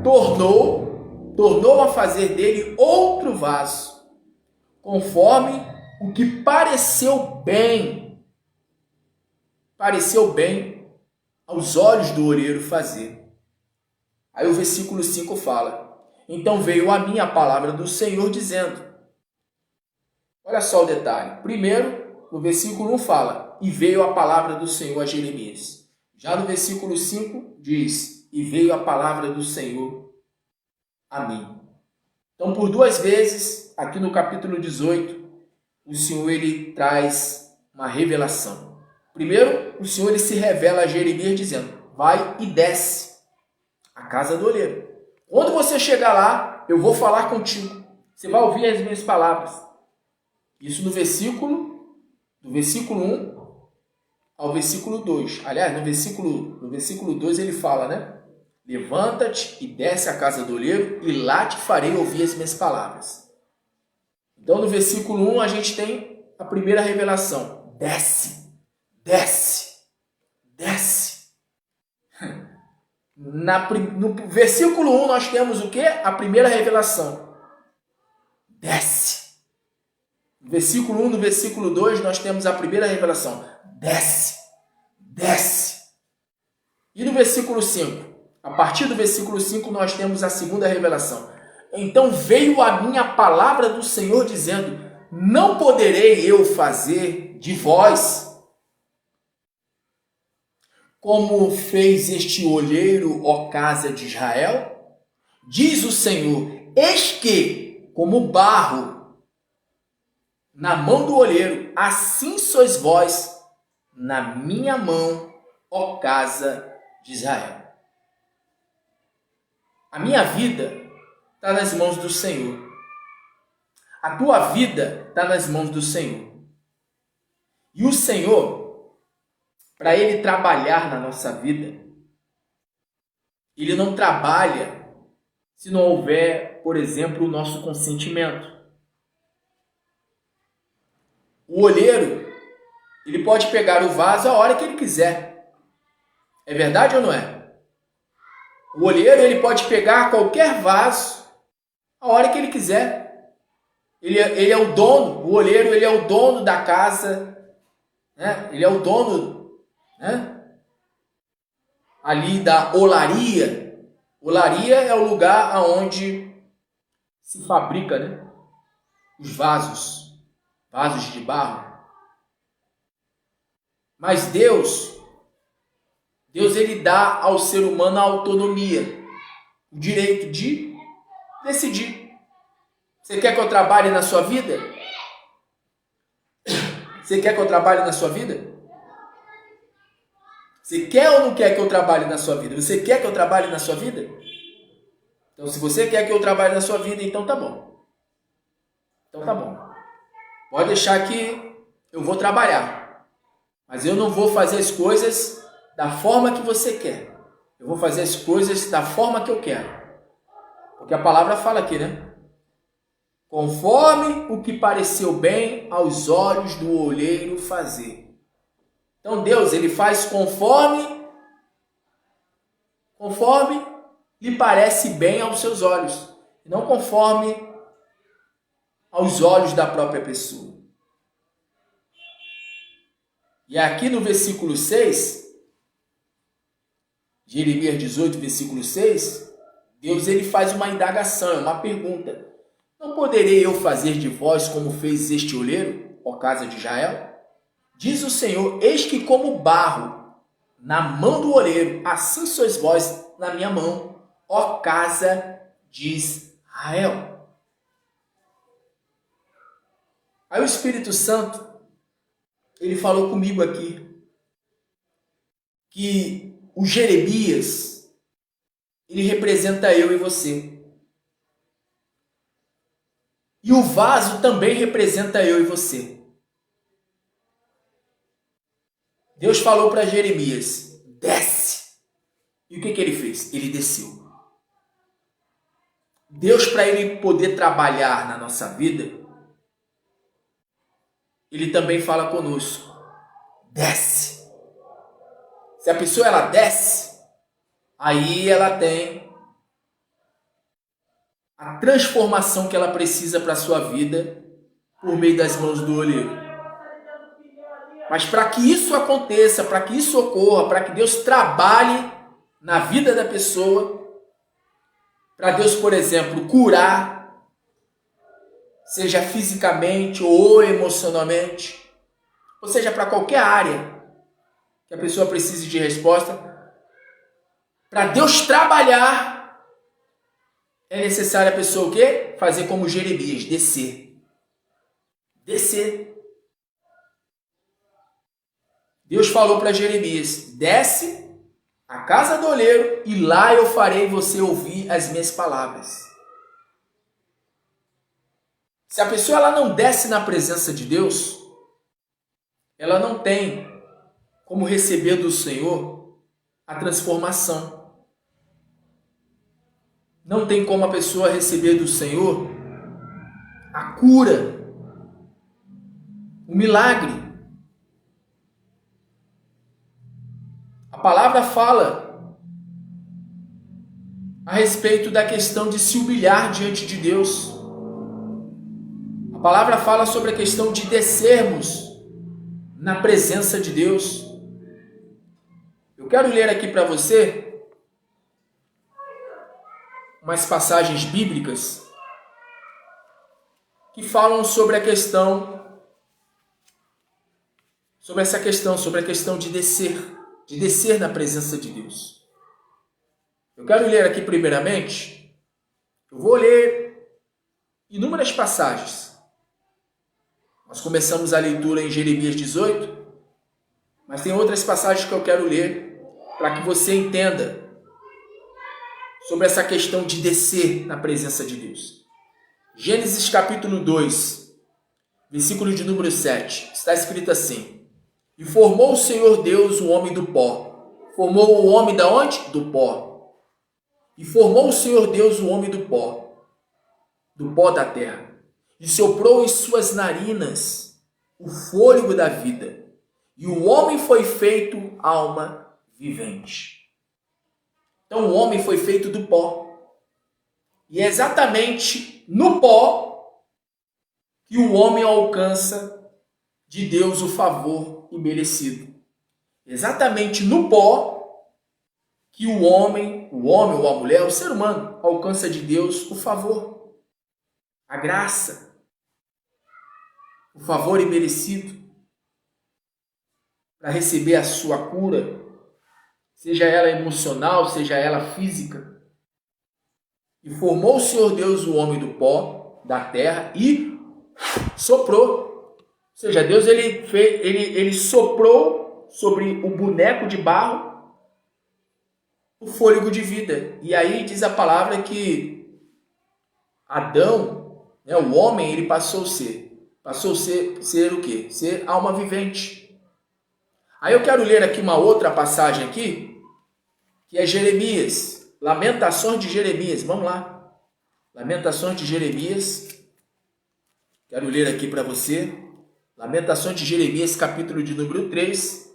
S1: tornou a fazer dele outro vaso, conforme o que pareceu bem aos olhos do olheiro fazer. Aí o versículo 5 fala: então veio a mim a palavra do Senhor dizendo. Olha só o detalhe. Primeiro, no versículo 1 fala: e veio a palavra do Senhor a Jeremias. Já no versículo 5 diz: e veio a palavra do Senhor a mim. Então, por duas vezes, aqui no capítulo 18, o Senhor ele traz uma revelação. Primeiro, o Senhor ele se revela a Jeremias dizendo: vai e desce a casa do olheiro. Quando você chegar lá, eu vou falar contigo. Você vai ouvir as minhas palavras. Isso do versículo 1 ao versículo 2. Aliás, no versículo 2 ele fala, né? Levanta-te e desce à casa do olheiro, e lá te farei ouvir as minhas palavras. Então, no versículo 1, a gente tem a primeira revelação. Desce, desce, desce. No versículo 1, nós temos o quê? A primeira revelação. Desce. No versículo 1, no versículo 2, nós temos a primeira revelação. Desce, desce. E no versículo 5? A partir do versículo 5, nós temos a segunda revelação. Então veio a mim a palavra do Senhor dizendo: não poderei eu fazer de vós como fez este olheiro, ó casa de Israel? Diz o Senhor: eis que, como barro na mão do olheiro, assim sois vós na minha mão, ó casa de Israel. A minha vida está nas mãos do Senhor. A tua vida está nas mãos do Senhor. E o Senhor, para Ele trabalhar na nossa vida, Ele não trabalha se não houver, por exemplo, o nosso consentimento. O olheiro, ele pode pegar o vaso a hora que ele quiser. É verdade ou não é? O olheiro, ele pode pegar qualquer vaso a hora que ele quiser. Ele é o dono, o olheiro, ele é o dono da casa, né? Ele é o dono, né? Ali da olaria. Olaria é o lugar onde se fabrica, né? Os vasos de barro. Mas Deus ele dá ao ser humano a autonomia, o direito de decidir. Você quer que eu trabalhe na sua vida? Você quer que eu trabalhe na sua vida? Você quer ou não quer que eu trabalhe na sua vida? Você quer que eu trabalhe na sua vida? Então, se você quer que eu trabalhe na sua vida, então tá bom. Então tá bom. Pode deixar que eu vou trabalhar. Mas eu não vou fazer as coisas da forma que você quer. Eu vou fazer as coisas da forma que eu quero. Porque a palavra fala aqui, né? Conforme o que pareceu bem aos olhos do olheiro fazer. Então Deus, ele faz conforme lhe parece bem aos seus olhos, não conforme aos olhos da própria pessoa. E aqui no versículo 6, Jeremias 18, versículo 6, Deus ele faz uma indagação, uma pergunta. Não poderei eu fazer de vós como fez este olheiro, ó casa de Israel? Diz o Senhor: eis que como barro na mão do olheiro, assim sois vós na minha mão, ó casa de Israel. Aí o Espírito Santo, ele falou comigo aqui, que o Jeremias, ele representa eu e você. E o vaso também representa eu e você. Deus falou para Jeremias: desce. E o que ele fez? Ele desceu. Deus, para ele poder trabalhar na nossa vida, ele também fala conosco: desce. Se a pessoa ela desce, aí ela tem a transformação que ela precisa para a sua vida por meio das mãos do oleiro. Mas para que isso aconteça, para que isso ocorra, para que Deus trabalhe na vida da pessoa, para Deus, por exemplo, curar, seja fisicamente ou emocionalmente, ou seja, para qualquer área que a pessoa precise de resposta, para Deus trabalhar, é necessário a pessoa o quê? Fazer como Jeremias, descer. Descer. Deus falou para Jeremias, desce à casa do oleiro e lá eu farei você ouvir as minhas palavras. Se a pessoa ela não desce na presença de Deus, ela não tem como receber do Senhor a transformação. Não tem como a pessoa receber do Senhor a cura, o milagre. A palavra fala a respeito da questão de se humilhar diante de Deus. A palavra fala sobre a questão de descermos na presença de Deus. Eu quero ler aqui para você umas passagens bíblicas que falam sobre a questão, sobre a questão de descer na presença de Deus. Eu quero ler aqui primeiramente, eu vou ler inúmeras passagens. Nós começamos a leitura em Jeremias 18, mas tem outras passagens que eu quero ler para que você entenda sobre essa questão de descer na presença de Deus. Gênesis capítulo 2, versículo de número 7, está escrito assim: E formou o Senhor Deus o homem do pó. Formou o homem da onde? Do pó. E formou o Senhor Deus o homem do pó da terra. E soprou em suas narinas o fôlego da vida. E o homem foi feito alma vivente. Então o homem foi feito do pó. E é exatamente no pó que o homem alcança de Deus o favor imerecido. Exatamente no pó que o homem ou a mulher, o ser humano, alcança de Deus o favor, a graça, o favor imerecido para receber a sua cura, seja ela emocional, seja ela física. E formou o Senhor Deus o homem do pó da terra e soprou. Ou seja, Deus ele soprou sobre o boneco de barro o fôlego de vida. E aí diz a palavra que Adão, o homem, ele passou a ser o quê? Ser alma vivente. Aí eu quero ler aqui uma outra passagem aqui, que é Jeremias, Lamentações de Jeremias. Vamos lá. Lamentações de Jeremias. Quero ler aqui para você. Lamentações de Jeremias, capítulo de número 3,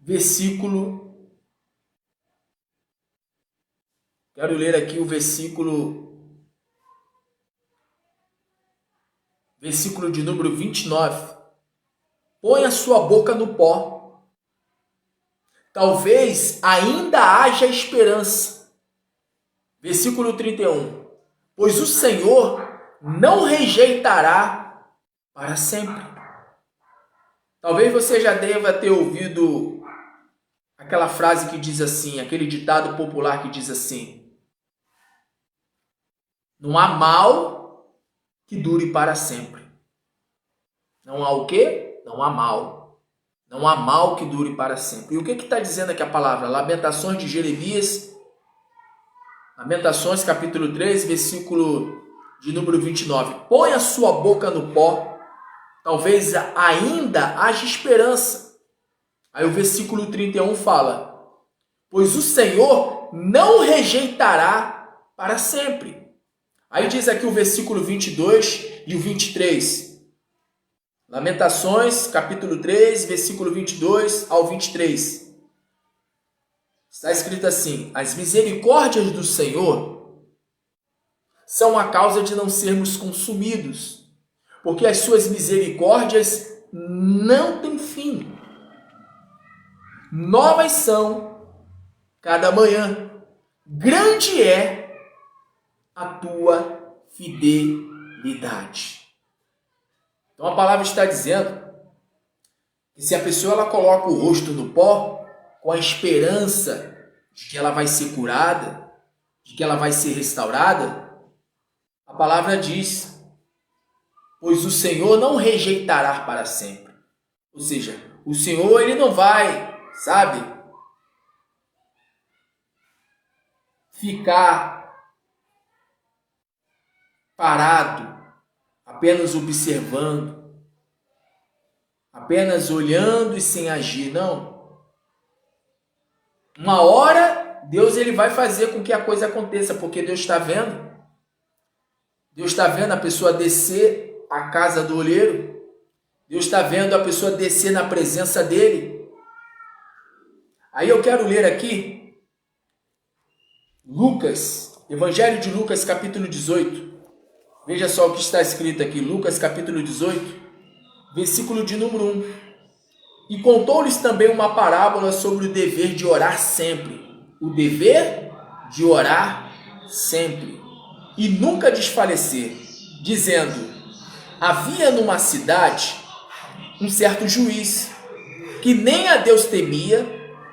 S1: versículo. Quero ler aqui o versículo de número 29. Põe a sua boca no pó. Talvez ainda haja esperança. Versículo 31. Pois o Senhor não rejeitará para sempre. Talvez você já deva ter ouvido aquela frase que diz assim, aquele ditado popular que diz assim: não há mal que dure para sempre. Não há o quê? Não há mal. Não há mal que dure para sempre. E o que está dizendo aqui a palavra? Lamentações de Jeremias, Lamentações capítulo 3, versículo de número 29. Põe a sua boca no pó, talvez ainda haja esperança. Aí o versículo 31 fala: pois o Senhor não rejeitará para sempre. Aí diz aqui o versículo 22 e o 23. Lamentações, capítulo 3, versículo 22 ao 23. Está escrito assim: as misericórdias do Senhor são a causa de não sermos consumidos, porque as suas misericórdias não têm fim. Novas são cada manhã. Grande é a tua fidelidade. Então a palavra está dizendo que se a pessoa ela coloca o rosto no pó com a esperança de que ela vai ser curada, de que ela vai ser restaurada, a palavra diz: pois o Senhor não rejeitará para sempre. Ou seja, o Senhor ele não vai, ficar parado, apenas observando, apenas olhando e sem agir, não. Uma hora, Deus ele vai fazer com que a coisa aconteça, porque Deus está vendo. Deus está vendo a pessoa descer à casa do oleiro. Deus está vendo a pessoa descer na presença dele. Aí eu quero ler aqui Lucas, Evangelho de Lucas, capítulo 18. Veja só o que está escrito aqui, Lucas, capítulo 18, versículo de número 1. E contou-lhes também uma parábola sobre o dever de orar sempre. O dever de orar sempre. E nunca desfalecer, dizendo: havia numa cidade um certo juiz, que nem a Deus temia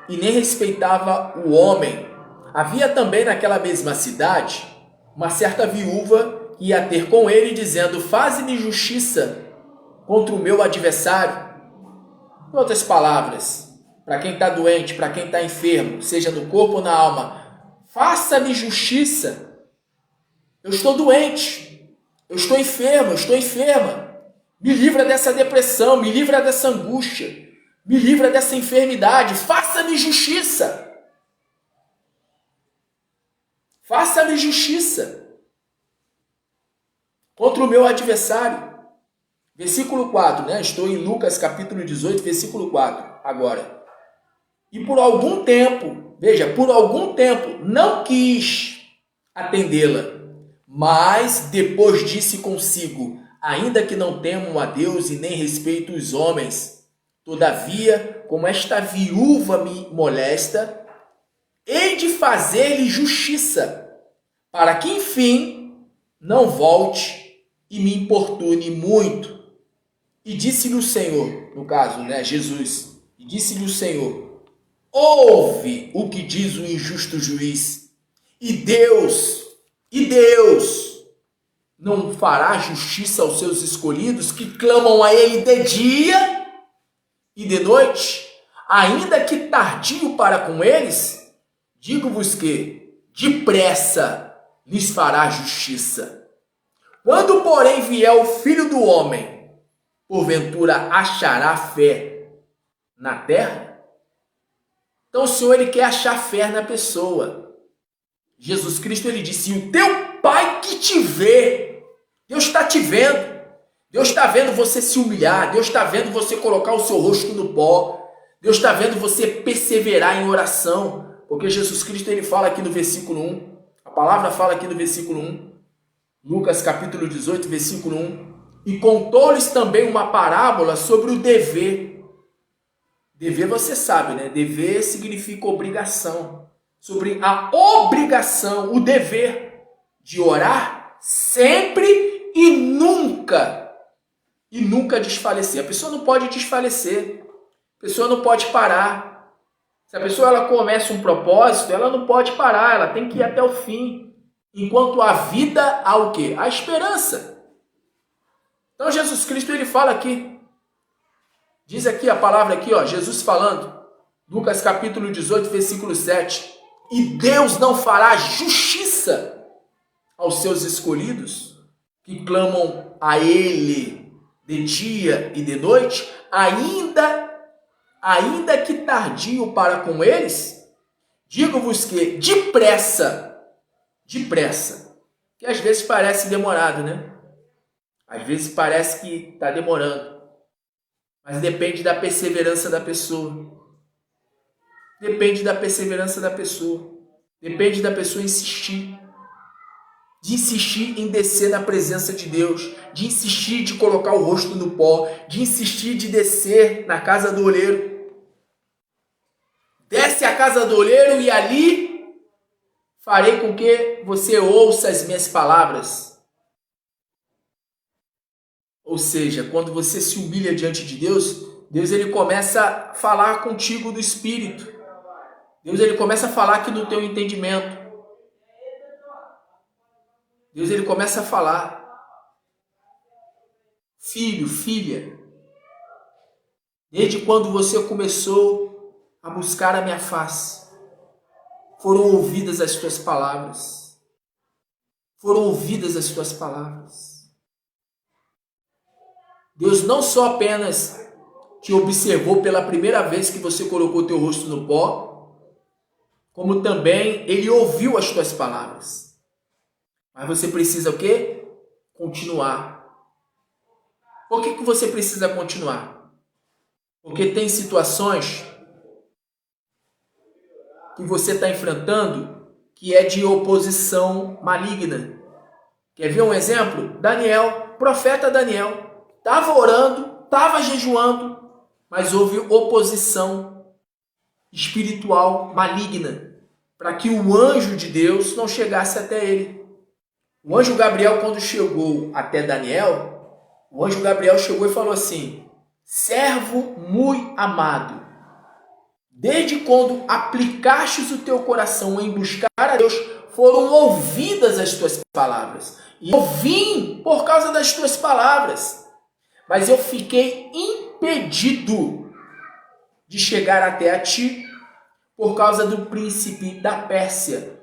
S1: e nem respeitava o homem. Havia também naquela mesma cidade uma certa viúva que ia ter com ele, dizendo: faze-me justiça contra o meu adversário. Em outras palavras, para quem está doente, para quem está enfermo, seja no corpo ou na alma, faça-me justiça. Eu estou doente, eu estou enfermo, eu estou enferma. Me livra dessa depressão, me livra dessa angústia, me livra dessa enfermidade. Faça-me justiça. Faça-me justiça contra o meu adversário. Versículo 4, né? Estou em Lucas capítulo 18, versículo 4, agora. E por algum tempo, veja, por algum tempo, não quis atendê-la, mas depois disse consigo: ainda que não temam a Deus e nem respeito os homens, todavia, como esta viúva me molesta, hei de fazer-lhe justiça, para que, enfim, não volte e me importune muito. E disse-lhe o Senhor, no caso, né, Jesus, e disse-lhe o Senhor: ouve o que diz o injusto juiz, e Deus não fará justiça aos seus escolhidos que clamam a ele de dia e de noite, ainda que tardio para com eles? Digo-vos que depressa lhes fará justiça. Quando, porém, vier o Filho do Homem, porventura achará fé na terra? Então o Senhor ele quer achar fé na pessoa. Jesus Cristo ele disse: o teu Pai que te vê, Deus está te vendo. Deus está vendo você se humilhar, Deus está vendo você colocar o seu rosto no pó, Deus está vendo você perseverar em oração, porque Jesus Cristo ele fala aqui no versículo 1, a palavra fala aqui no versículo 1, Lucas capítulo 18, versículo 1, e contou-lhes também uma parábola sobre o dever. Dever você sabe, né? Dever significa obrigação. Sobre a obrigação, o dever de orar sempre e nunca desfalecer. A pessoa não pode desfalecer. A pessoa não pode parar. Se a pessoa ela começa um propósito, ela não pode parar, ela tem que ir até o fim. Enquanto a vida há o quê? A esperança. Então Jesus Cristo ele fala aqui, diz aqui a palavra aqui, ó, Jesus falando, Lucas capítulo 18, versículo 7, e Deus não fará justiça aos seus escolhidos, que clamam a Ele de dia e de noite, ainda que tardio para com eles? Digo-vos que depressa, que às vezes parece demorado, né? Às vezes parece que está demorando, mas depende da perseverança da pessoa. Depende da perseverança da pessoa. Depende da pessoa insistir. de insistir em descer na presença de Deus, de insistir de colocar o rosto no pó, de insistir de descer na casa do oleiro. Desce à casa do oleiro e ali farei com que você ouça as minhas palavras. Ou seja, quando você se humilha diante de Deus, Deus ele começa a falar contigo do Espírito. Deus ele começa a falar aqui no teu entendimento. Deus ele começa a falar. Filho, filha, desde quando você começou a buscar a minha face, foram ouvidas as tuas palavras. Foram ouvidas as tuas palavras. Deus não só apenas te observou pela primeira vez que você colocou teu rosto no pó, como também ele ouviu as tuas palavras. Mas você precisa o quê? Continuar. Por que você precisa continuar? Porque tem situações que você está enfrentando que é de oposição maligna. Quer ver um exemplo? Daniel, profeta Daniel, estava orando, estava jejuando, mas houve oposição espiritual maligna para que o anjo de Deus não chegasse até ele. O anjo Gabriel, quando chegou até Daniel, o anjo Gabriel chegou e falou assim: servo muito amado, desde quando aplicastes o teu coração em buscar a Deus, foram ouvidas as tuas palavras. E eu vim por causa das tuas palavras, mas eu fiquei impedido de chegar até a ti por causa do príncipe da Pérsia,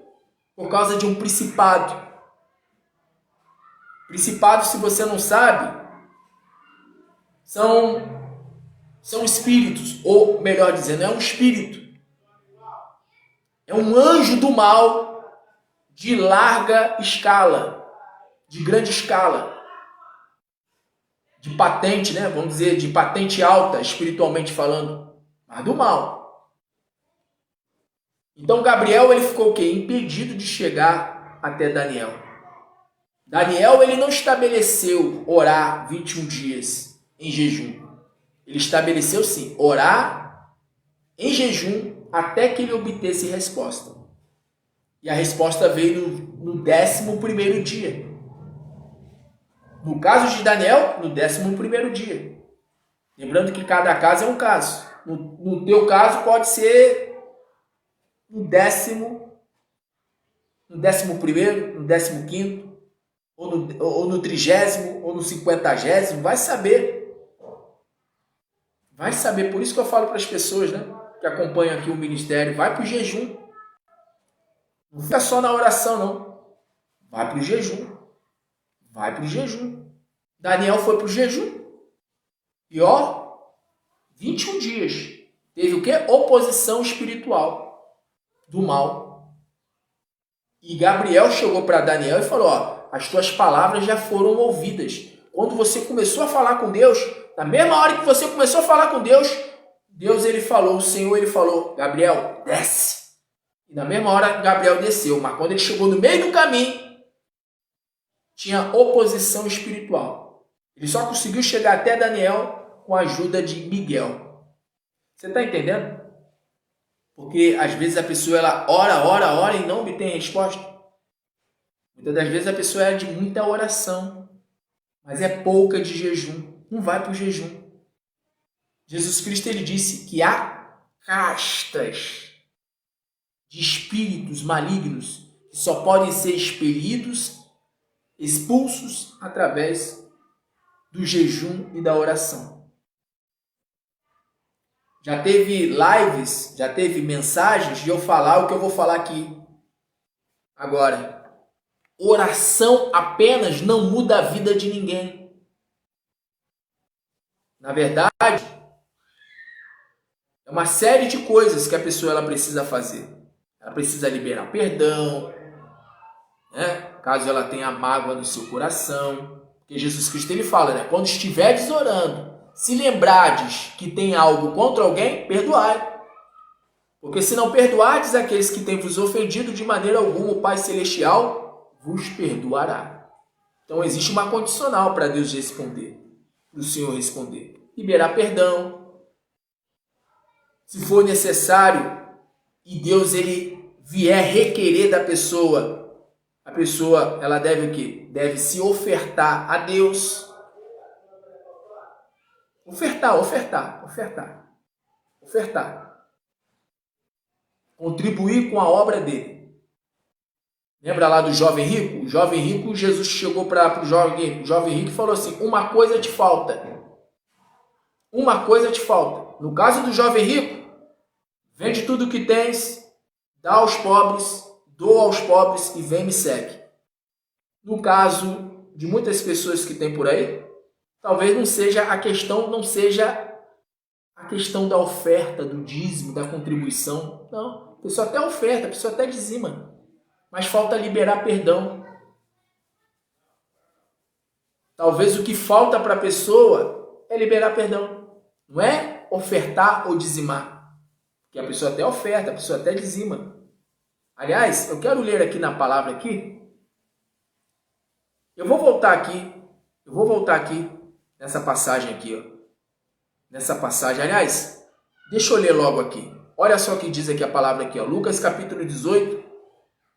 S1: por causa de um principado. Principado, se você não sabe, são espíritos, ou melhor dizendo, é um espírito. É um anjo do mal de larga escala, de grande escala, de patente, né? Vamos dizer, de patente alta, espiritualmente falando, mas do mal. Então Gabriel ele ficou o quê? Impedido de chegar até Daniel. Daniel ele não estabeleceu orar 21 dias em jejum. Ele estabeleceu sim, orar em jejum até que ele obtesse resposta. E a resposta veio no 11º dia. No caso de Daniel, no 11º dia. Lembrando que cada caso é um caso. No teu caso pode ser no 10º, no 11º, no 15º, ou no 30º, ou no 50º, vai saber. Vai saber, por isso que eu falo para as pessoas, né, que acompanham aqui o ministério, vai para o jejum. Não fica só na oração, não. Vai para o jejum. Vai para o jejum. Daniel foi para o jejum. E 21 dias. Teve o quê? Oposição espiritual do mal. E Gabriel chegou para Daniel e falou, as tuas palavras já foram ouvidas. Quando você começou a falar com Deus, na mesma hora que você começou a falar com Deus, Deus ele falou, o Senhor ele falou, Gabriel, desce. E na mesma hora Gabriel desceu, mas quando ele chegou no meio do caminho, tinha oposição espiritual. Ele só conseguiu chegar até Daniel com a ajuda de Miguel. Você está entendendo? Porque às vezes a pessoa ela ora e não obtém resposta. Muitas das vezes a pessoa é de muita oração, mas é pouca de jejum. Não vai para o jejum. Jesus Cristo ele disse que há castas de espíritos malignos que só podem ser expelidos, expulsos através do jejum e da oração. Já teve lives, já teve mensagens de eu falar o que eu vou falar aqui agora. Oração apenas não muda a vida de ninguém. Na verdade, é uma série de coisas que a pessoa ela precisa fazer. Ela precisa liberar perdão, né? Caso ela tenha mágoa no seu coração. Porque Jesus Cristo ele fala, né? Quando estiverdes orando, se lembrardes que tem algo contra alguém, perdoai. Porque se não perdoardes aqueles que têm vos ofendido, de maneira alguma o Pai Celestial vos perdoará. Então existe uma condicional para Deus responder, para o Senhor responder. Liberar perdão. Se for necessário e Deus ele vier requerer da pessoa, a pessoa ela deve o quê? Deve se ofertar a Deus. Ofertar. Contribuir com a obra dele. Lembra lá do jovem rico? O jovem rico, Jesus chegou para o jovem rico e falou assim, uma coisa te falta. No caso do jovem rico, vende tudo o que tens, dá aos pobres, doa aos pobres e vem me segue. No caso de muitas pessoas que tem por aí, talvez não seja a questão da oferta, do dízimo, da contribuição. Não, a pessoa até oferta, a pessoa até dizima. Mas falta liberar perdão. Talvez o que falta para a pessoa é liberar perdão. Não é ofertar ou dizimar. Porque a pessoa até oferta, a pessoa até dizima. Aliás, eu quero ler aqui na palavra aqui. Eu vou voltar aqui nessa passagem aqui, ó. Nessa passagem, aliás, deixa eu ler logo aqui. Olha só o que diz aqui a palavra aqui, ó. Lucas capítulo 18,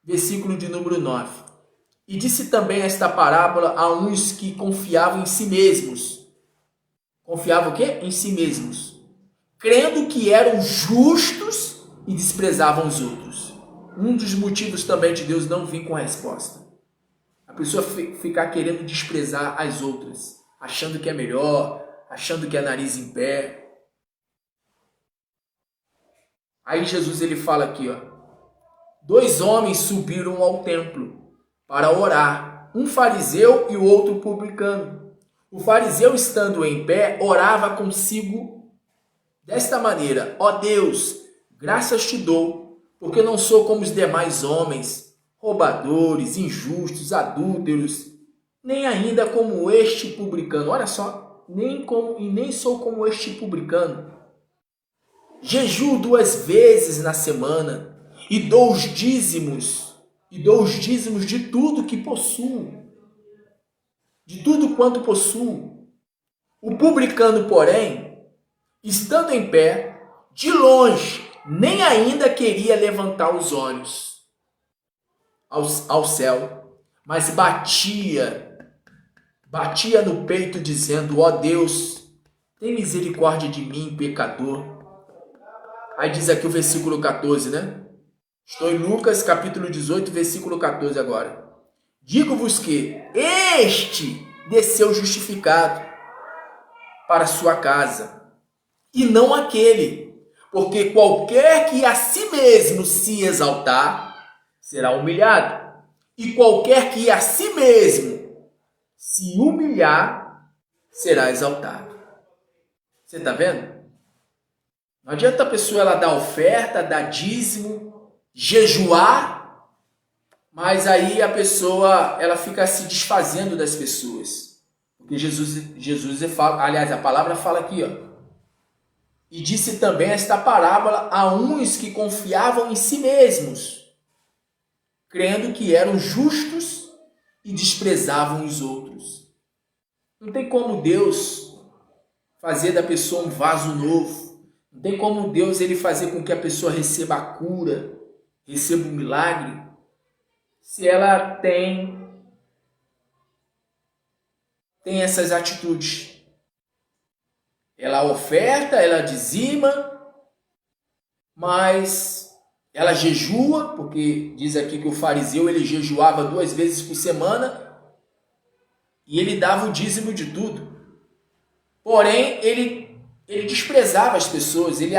S1: versículo de número 9. E disse também esta parábola a uns que confiavam em si mesmos. Confiavam o quê? Em si mesmos. Crendo que eram justos e desprezavam os outros. Um dos motivos também de Deus não vir com a resposta. A pessoa ficar querendo desprezar as outras, achando que é melhor, achando que é nariz em pé. Aí Jesus ele fala aqui, ó. 2 homens subiram ao templo para orar, um fariseu e o outro publicano. O fariseu, estando em pé, orava consigo desta maneira: ó Deus, graças te dou, porque não sou como os demais homens, roubadores, injustos, adúlteros, nem ainda como este publicano. Olha só, nem sou como este publicano. Jejuo 2 vezes na semana e dou os dízimos de tudo que possuo, de tudo quanto possuo. O publicano, porém, estando em pé, de longe, nem ainda queria levantar os olhos ao céu, mas batia no peito, dizendo: ó Deus, tem misericórdia de mim, pecador. Aí diz aqui o versículo 14, né? Estou em Lucas capítulo 18, versículo 14 agora. Digo-vos que este desceu justificado para sua casa, e não aquele, porque qualquer que a si mesmo se exaltar, será humilhado, e qualquer que a si mesmo se humilhar, será exaltado. Você está vendo? Não adianta a pessoa ela dar oferta, dar dízimo, jejuar, mas aí a pessoa ela fica se desfazendo das pessoas. Porque Jesus fala, aliás, a palavra fala aqui, ó. E disse também esta parábola a uns que confiavam em si mesmos, crendo que eram justos e desprezavam os outros. Não tem como Deus fazer da pessoa um vaso novo. Não tem como Deus ele fazer com que a pessoa receba a cura, receba um milagre, se ela tem essas atitudes. Ela oferta, ela dizima, mas ela jejua, porque diz aqui que o fariseu ele jejuava 2 vezes por semana e ele dava o dízimo de tudo. Porém, ele desprezava as pessoas, ele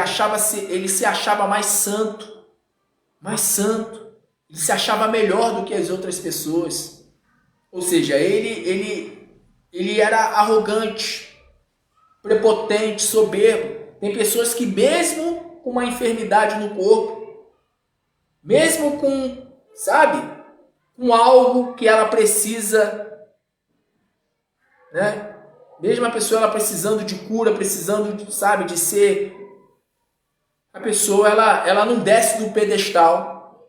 S1: se achava mais santo, ele se achava melhor do que as outras pessoas. Ou seja, ele era arrogante, prepotente, soberbo. Tem pessoas que mesmo com uma enfermidade no corpo, mesmo com, com algo que ela precisa, né? Mesmo a pessoa ela precisando de cura, precisando, de ser... A pessoa, ela não desce do pedestal.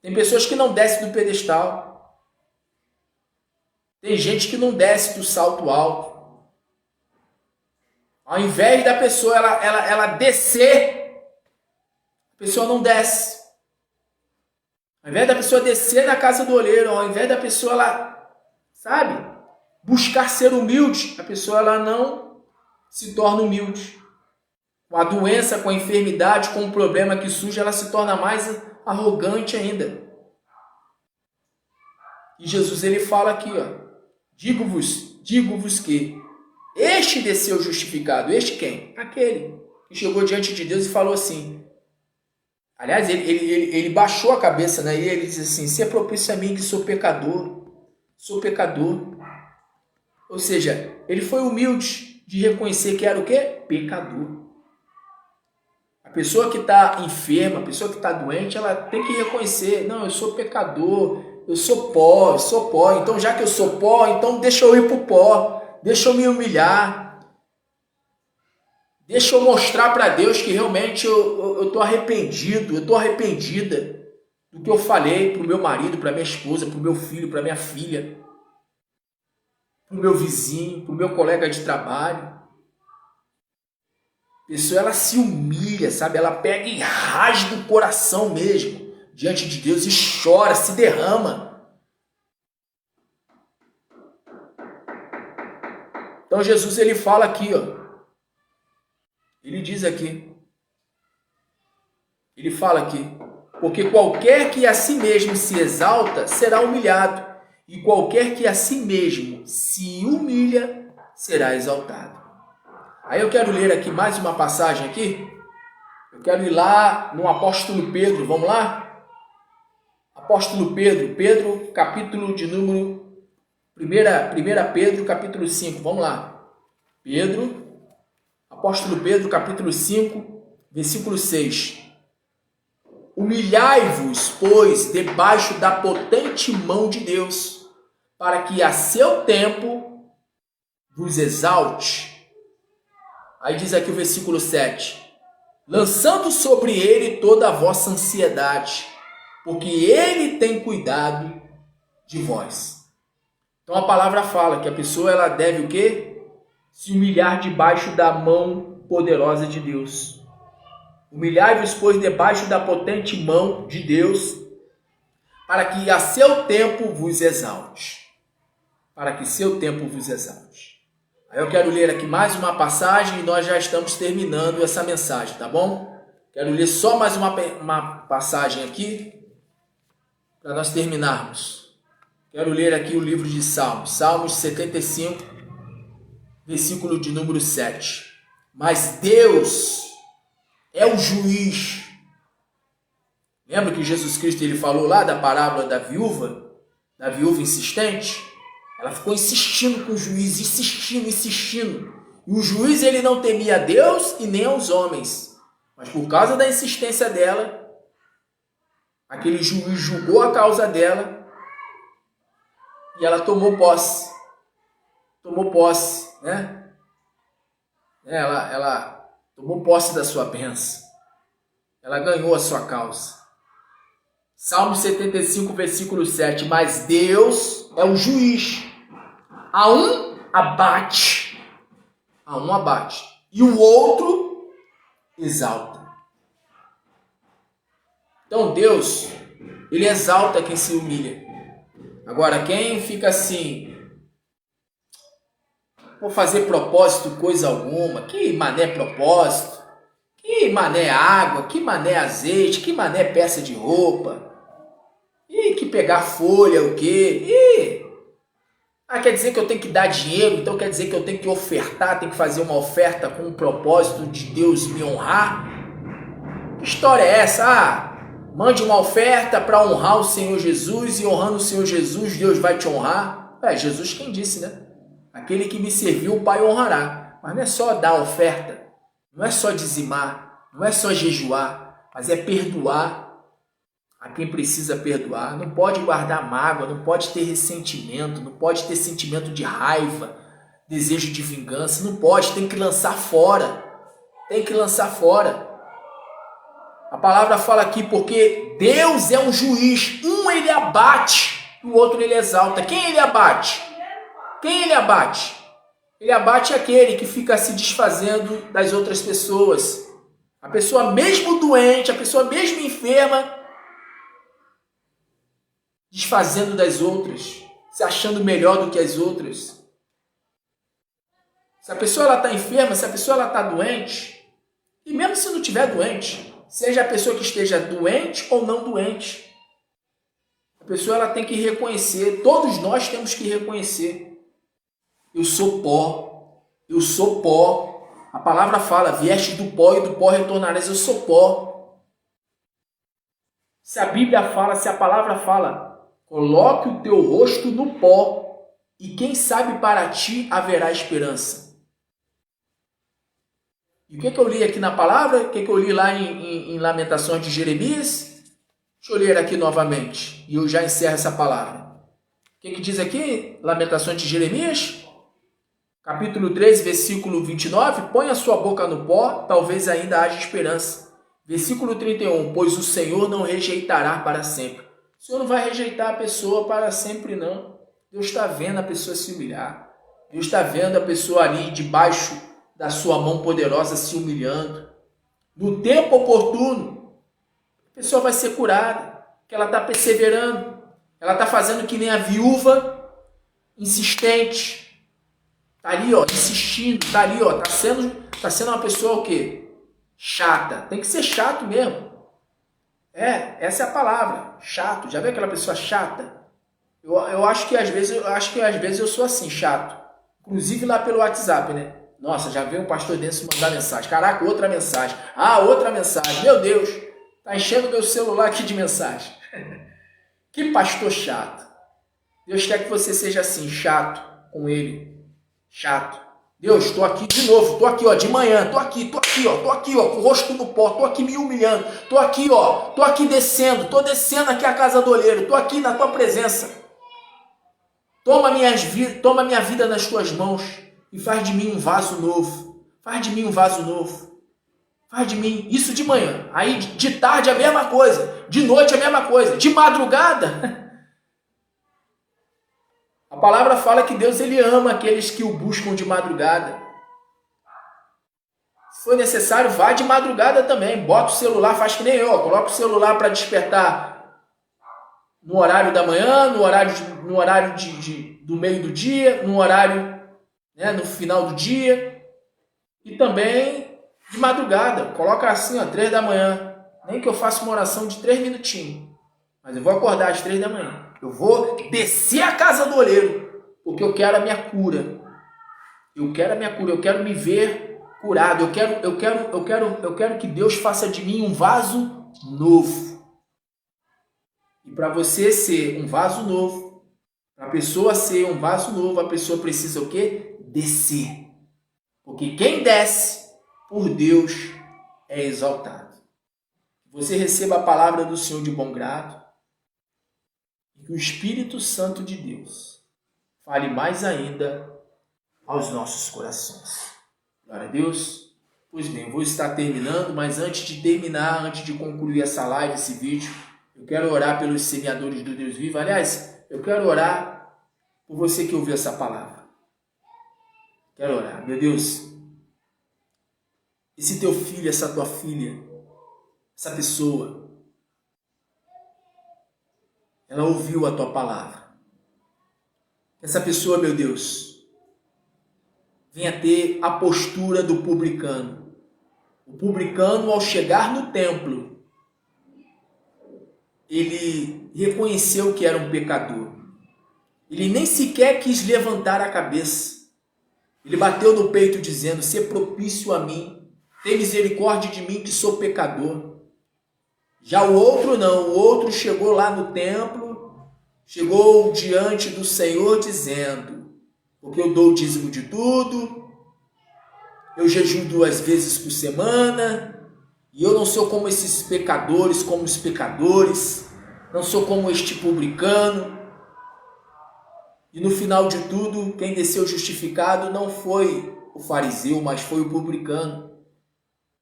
S1: Tem pessoas que não descem do pedestal. Tem gente que não desce do salto alto. Ao invés da pessoa ela descer, a pessoa não desce. Ao invés da pessoa descer na casa do olheiro, ao invés da pessoa buscar ser humilde, a pessoa ela não se torna humilde. Com a doença, com a enfermidade, com o problema que surge, ela se torna mais arrogante ainda. E Jesus ele fala aqui, digo-vos que este desceu justificado. Este quem? Aquele que chegou diante de Deus e falou assim. Aliás, ele baixou a cabeça, né? E ele diz assim, se é propício a mim que sou pecador. Ou seja, ele foi humilde de reconhecer que era o quê? Pecador. A pessoa que está enferma, a pessoa que está doente, ela tem que reconhecer, não, eu sou pecador, eu sou pó. Então, já que eu sou pó, então deixa eu ir para o pó, deixa eu me humilhar, deixa eu mostrar para Deus que realmente eu estou arrependido, eu estou arrependida do que eu falei para o meu marido, para minha esposa, para o meu filho, para minha filha, para o meu vizinho, para o meu colega de trabalho. A pessoa ela se humilha, sabe? Ela pega e rasga o coração mesmo diante de Deus e chora, se derrama. Então Jesus ele fala aqui, ele diz aqui, ele fala aqui, porque qualquer que a si mesmo se exalta será humilhado, e qualquer que a si mesmo se humilha será exaltado. Aí eu quero ler aqui mais uma passagem aqui. Eu quero ir lá no apóstolo Pedro. Vamos lá? Apóstolo Pedro, capítulo de número 1 Pedro, capítulo 5. Vamos lá. Apóstolo Pedro, capítulo 5, versículo 6. Humilhai-vos, pois, debaixo da potente mão de Deus, para que a seu tempo vos exalte. Aí diz aqui o versículo 7. Lançando sobre ele toda a vossa ansiedade, porque ele tem cuidado de vós. Então a palavra fala que a pessoa ela deve o quê? Se humilhar debaixo da mão poderosa de Deus. Humilhai-vos, pois, debaixo da potente mão de Deus, para que a seu tempo vos exalte. Para que seu tempo vos exalte. Eu quero ler aqui mais uma passagem e nós já estamos terminando essa mensagem, tá bom? Quero ler só mais uma passagem aqui para nós terminarmos. Quero ler aqui o livro de Salmos, Salmos 75, versículo de número 7. Mas Deus é o juiz. Lembra que Jesus Cristo ele falou lá da parábola da viúva insistente? Ela ficou insistindo com o juiz, insistindo. E o juiz ele não temia a Deus e nem aos homens. Mas por causa da insistência dela, aquele juiz julgou a causa dela e ela tomou posse. Né? Ela tomou posse da sua bênção. Ela ganhou a sua causa. Salmo 75, versículo 7. Mas Deus é o juiz. A um abate. E o outro exalta. Então Deus, ele exalta quem se humilha. Agora, quem fica assim, vou fazer propósito coisa alguma, que mané propósito, que mané água, que mané azeite, que mané peça de roupa, e que pegar folha, o quê? Quer dizer que eu tenho que dar dinheiro, então quer dizer que eu tenho que ofertar, tenho que fazer uma oferta com o propósito de Deus me honrar? Que história é essa? Mande uma oferta para honrar o Senhor Jesus e honrando o Senhor Jesus, Deus vai te honrar. É Jesus quem disse, né? Aquele que me serviu, o Pai honrará. Mas não é só dar oferta, não é só dizimar, não é só jejuar, mas é perdoar a quem precisa perdoar. Não pode guardar mágoa, não pode ter ressentimento, não pode ter sentimento de raiva, desejo de vingança, não pode, tem que lançar fora. A palavra fala aqui porque Deus é um juiz, um ele abate, o outro ele exalta. Quem ele abate? Quem ele abate? Ele abate aquele que fica se desfazendo das outras pessoas. A pessoa mesmo doente, a pessoa mesmo enferma, desfazendo das outras, se achando melhor do que as outras. Se a pessoa está enferma, se a pessoa está doente, e mesmo se não estiver doente, seja a pessoa que esteja doente ou não doente, a pessoa ela tem que reconhecer, todos nós temos que reconhecer, eu sou pó, eu sou pó. A palavra fala, vieste do pó e do pó retornarás, eu sou pó. Se a Bíblia fala, se a palavra fala, coloque o teu rosto no pó e quem sabe para ti haverá esperança. E o que eu li aqui na palavra? O que eu li lá em Lamentações de Jeremias? Deixa eu ler aqui novamente e eu já encerro essa palavra. O que diz aqui? Lamentações de Jeremias? Capítulo 3, versículo 29, põe a sua boca no pó, talvez ainda haja esperança. Versículo 31, pois o Senhor não rejeitará para sempre. O Senhor não vai rejeitar a pessoa para sempre, não. Deus está vendo a pessoa se humilhar. Deus está vendo a pessoa ali debaixo da sua mão poderosa se humilhando. No tempo oportuno, a pessoa vai ser curada, porque ela está perseverando. Ela está fazendo que nem a viúva, insistente. Tá ali, ó, insistindo, tá ali, ó, tá sendo uma pessoa o quê? Chata. Tem que ser chato mesmo. Essa é a palavra, chato. Já viu aquela pessoa chata? Eu acho que às vezes eu sou assim, chato. Inclusive lá pelo WhatsApp, né? Nossa, já veio um pastor desse mandar mensagem. Caraca, outra mensagem. Ah, outra mensagem. Meu Deus, tá enchendo meu celular aqui de mensagem. Que pastor chato. Deus quer que você seja assim, chato com ele. Chato. Deus, estou aqui de novo, estou aqui, ó, de manhã, estou aqui, ó, com o rosto no pó, estou aqui me humilhando, estou aqui, ó, estou aqui descendo, estou descendo aqui a casa do olheiro, estou aqui na tua presença. Toma minha vida nas tuas mãos e faz de mim um vaso novo. Faz de mim um vaso novo. Faz de mim isso de manhã. Aí de tarde a mesma coisa, de noite a mesma coisa, de madrugada. A palavra fala que Deus ele ama aqueles que o buscam de madrugada. Se for necessário, vá de madrugada também. Bota o celular, faz que nem eu. Coloca o celular para despertar no horário da manhã, no horário do meio do dia, no horário, né, no final do dia. E também de madrugada. Coloca assim, ó, 3 da manhã. Nem que eu faça uma oração de 3 minutinhos. Mas eu vou acordar às 3 da manhã. Eu vou descer a casa do olheiro, porque eu quero a minha cura. Eu quero me ver curado. Eu quero que Deus faça de mim um vaso novo. E para você ser um vaso novo, para a pessoa ser um vaso novo, a pessoa precisa o quê? Descer. Porque quem desce por Deus é exaltado. Você receba a palavra do Senhor de bom grado. Que o Espírito Santo de Deus fale mais ainda aos nossos corações. Glória a Deus. Pois bem, eu vou estar terminando, mas antes de terminar, antes de concluir essa live, esse vídeo, eu quero orar pelos semeadores do Deus vivo. Aliás, eu quero orar por você que ouviu essa palavra. Quero orar. Meu Deus, esse teu filho, essa tua filha, essa pessoa, ela ouviu a tua palavra. Essa pessoa, meu Deus, venha ter a postura do publicano. O publicano, ao chegar no templo, ele reconheceu que era um pecador. Ele nem sequer quis levantar a cabeça. Ele bateu no peito dizendo, sê propício a mim, tem misericórdia de mim que sou pecador. Já o outro não, o outro chegou lá no templo, chegou diante do Senhor dizendo, porque eu dou o dízimo de tudo, eu jejuo 2 vezes por semana, e eu não sou como esses pecadores, como os pecadores, não sou como este publicano. E no final de tudo, quem desceu justificado não foi o fariseu, mas foi o publicano.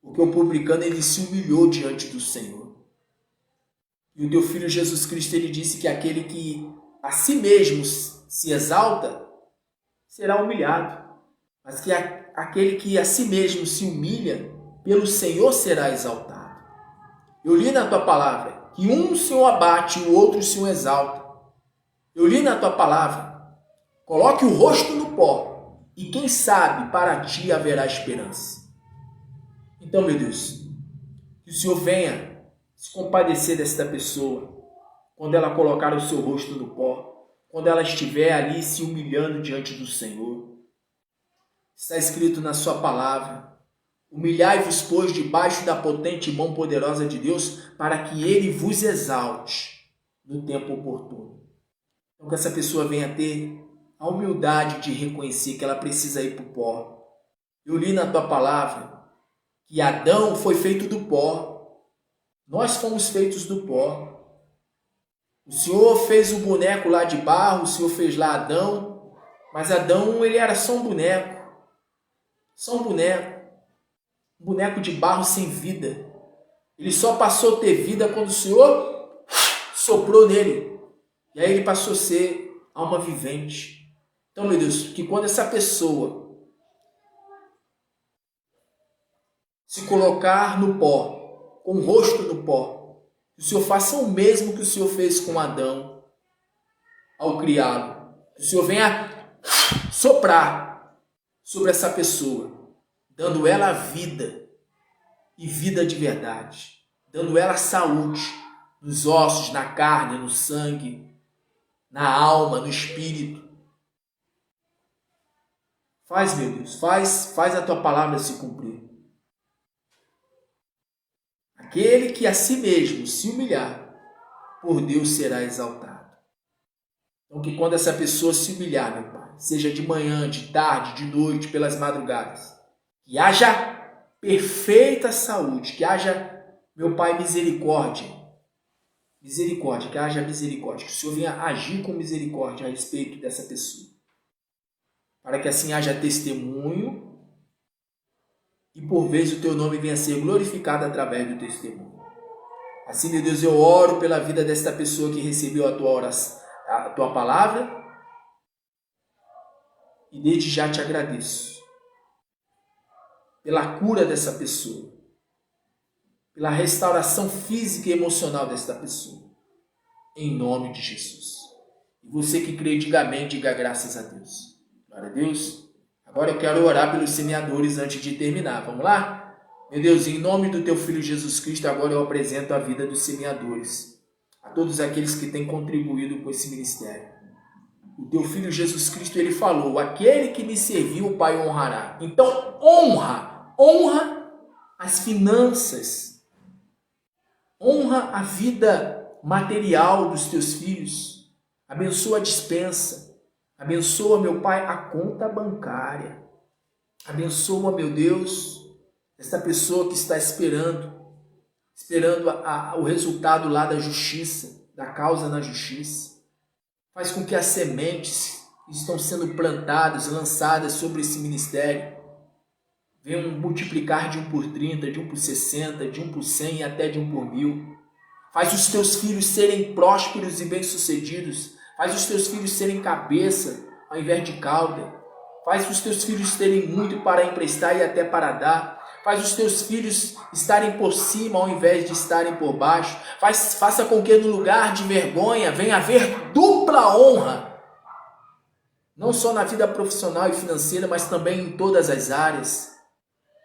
S1: Porque o publicano ele se humilhou diante do Senhor. E o teu filho Jesus Cristo ele disse que aquele que a si mesmo se exalta, será humilhado. Mas que aquele que a si mesmo se humilha, pelo Senhor será exaltado. Eu li na tua palavra que um o Senhor abate e o outro o Senhor exalta. Eu li na tua palavra, coloque o rosto no pó e quem sabe para ti haverá esperança. Então, meu Deus, que o Senhor venha se compadecer desta pessoa quando ela colocar o seu rosto no pó, quando ela estiver ali se humilhando diante do Senhor. Está escrito na sua palavra: humilhai-vos, pois, debaixo da potente mão poderosa de Deus, para que Ele vos exalte no tempo oportuno. Então, que essa pessoa venha ter a humildade de reconhecer que ela precisa ir para o pó. Eu li na tua palavra que Adão foi feito do pó. Nós fomos feitos do pó. O Senhor fez o boneco lá de barro, o Senhor fez lá Adão, mas Adão, ele era só um boneco. Só um boneco. Um boneco de barro sem vida. Ele só passou a ter vida quando o Senhor soprou nele. E aí ele passou a ser alma vivente. Então, meu Deus, que quando essa pessoa se colocar no pó, com o rosto no pó, que o Senhor faça o mesmo que o Senhor fez com Adão ao criá-lo. Que o Senhor venha soprar sobre essa pessoa, dando ela vida e vida de verdade, dando ela saúde nos ossos, na carne, no sangue, na alma, no espírito. Faz, meu Deus, faz a tua palavra se cumprir. Aquele que a si mesmo se humilhar, por Deus será exaltado. Então, que quando essa pessoa se humilhar, meu Pai, seja de manhã, de tarde, de noite, pelas madrugadas, que haja perfeita saúde, que haja, meu Pai, misericórdia, que haja misericórdia, que o Senhor venha agir com misericórdia a respeito dessa pessoa, para que assim haja testemunho e por vezes o teu nome venha a ser glorificado através do testemunho. Assim, meu Deus, eu oro pela vida desta pessoa que recebeu a tua oração, a tua palavra, e desde já te agradeço pela cura dessa pessoa, pela restauração física e emocional desta pessoa, em nome de Jesus. E você que crê, diga amém, diga graças a Deus. Glória a Deus. Agora eu quero orar pelos semeadores antes de terminar. Vamos lá? Meu Deus, em nome do teu Filho Jesus Cristo, agora eu apresento a vida dos semeadores, a todos aqueles que têm contribuído com esse ministério. O teu Filho Jesus Cristo, ele falou: aquele que me serviu, o Pai honrará. Então honra as finanças, honra a vida material dos teus filhos, abençoa a despensa, abençoa, meu Pai, a conta bancária, abençoa, meu Deus, esta pessoa que está esperando o resultado lá da justiça, da causa na justiça. Faz com que as sementes que estão sendo plantadas, lançadas sobre esse ministério, venham multiplicar de 1 por 30, de 1 por 60, de 1 por 100 e até de 1 por 1000. Faz os teus filhos serem prósperos e bem-sucedidos. Faz os teus filhos serem cabeça ao invés de cauda. Faz os teus filhos terem muito para emprestar e até para dar. Faz os teus filhos estarem por cima ao invés de estarem por baixo. Faça com que no lugar de vergonha venha haver dupla honra. Não só na vida profissional e financeira, mas também em todas as áreas.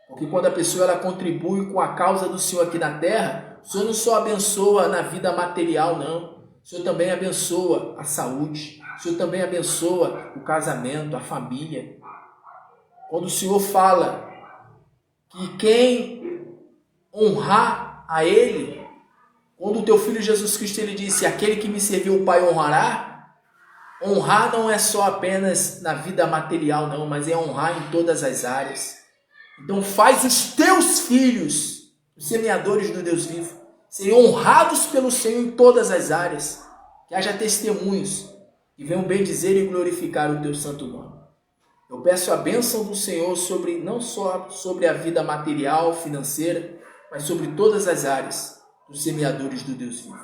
S1: Porque quando a pessoa ela contribui com a causa do Senhor aqui na terra, o Senhor não só abençoa na vida material, não. O Senhor também abençoa a saúde. O Senhor também abençoa o casamento, a família. Quando o Senhor fala que quem honrar a Ele, quando o teu Filho Jesus Cristo ele disse: aquele que me serviu o Pai honrará, honrar não é só apenas na vida material, não, mas é honrar em todas as áreas. Então faz os teus filhos, os semeadores do Deus vivo, serem honrados pelo Senhor em todas as áreas, que haja testemunhos que venham bendizer e glorificar o teu santo nome. Eu peço a bênção do Senhor sobre, não só sobre a vida material, financeira, mas sobre todas as áreas dos semeadores do Deus vivo.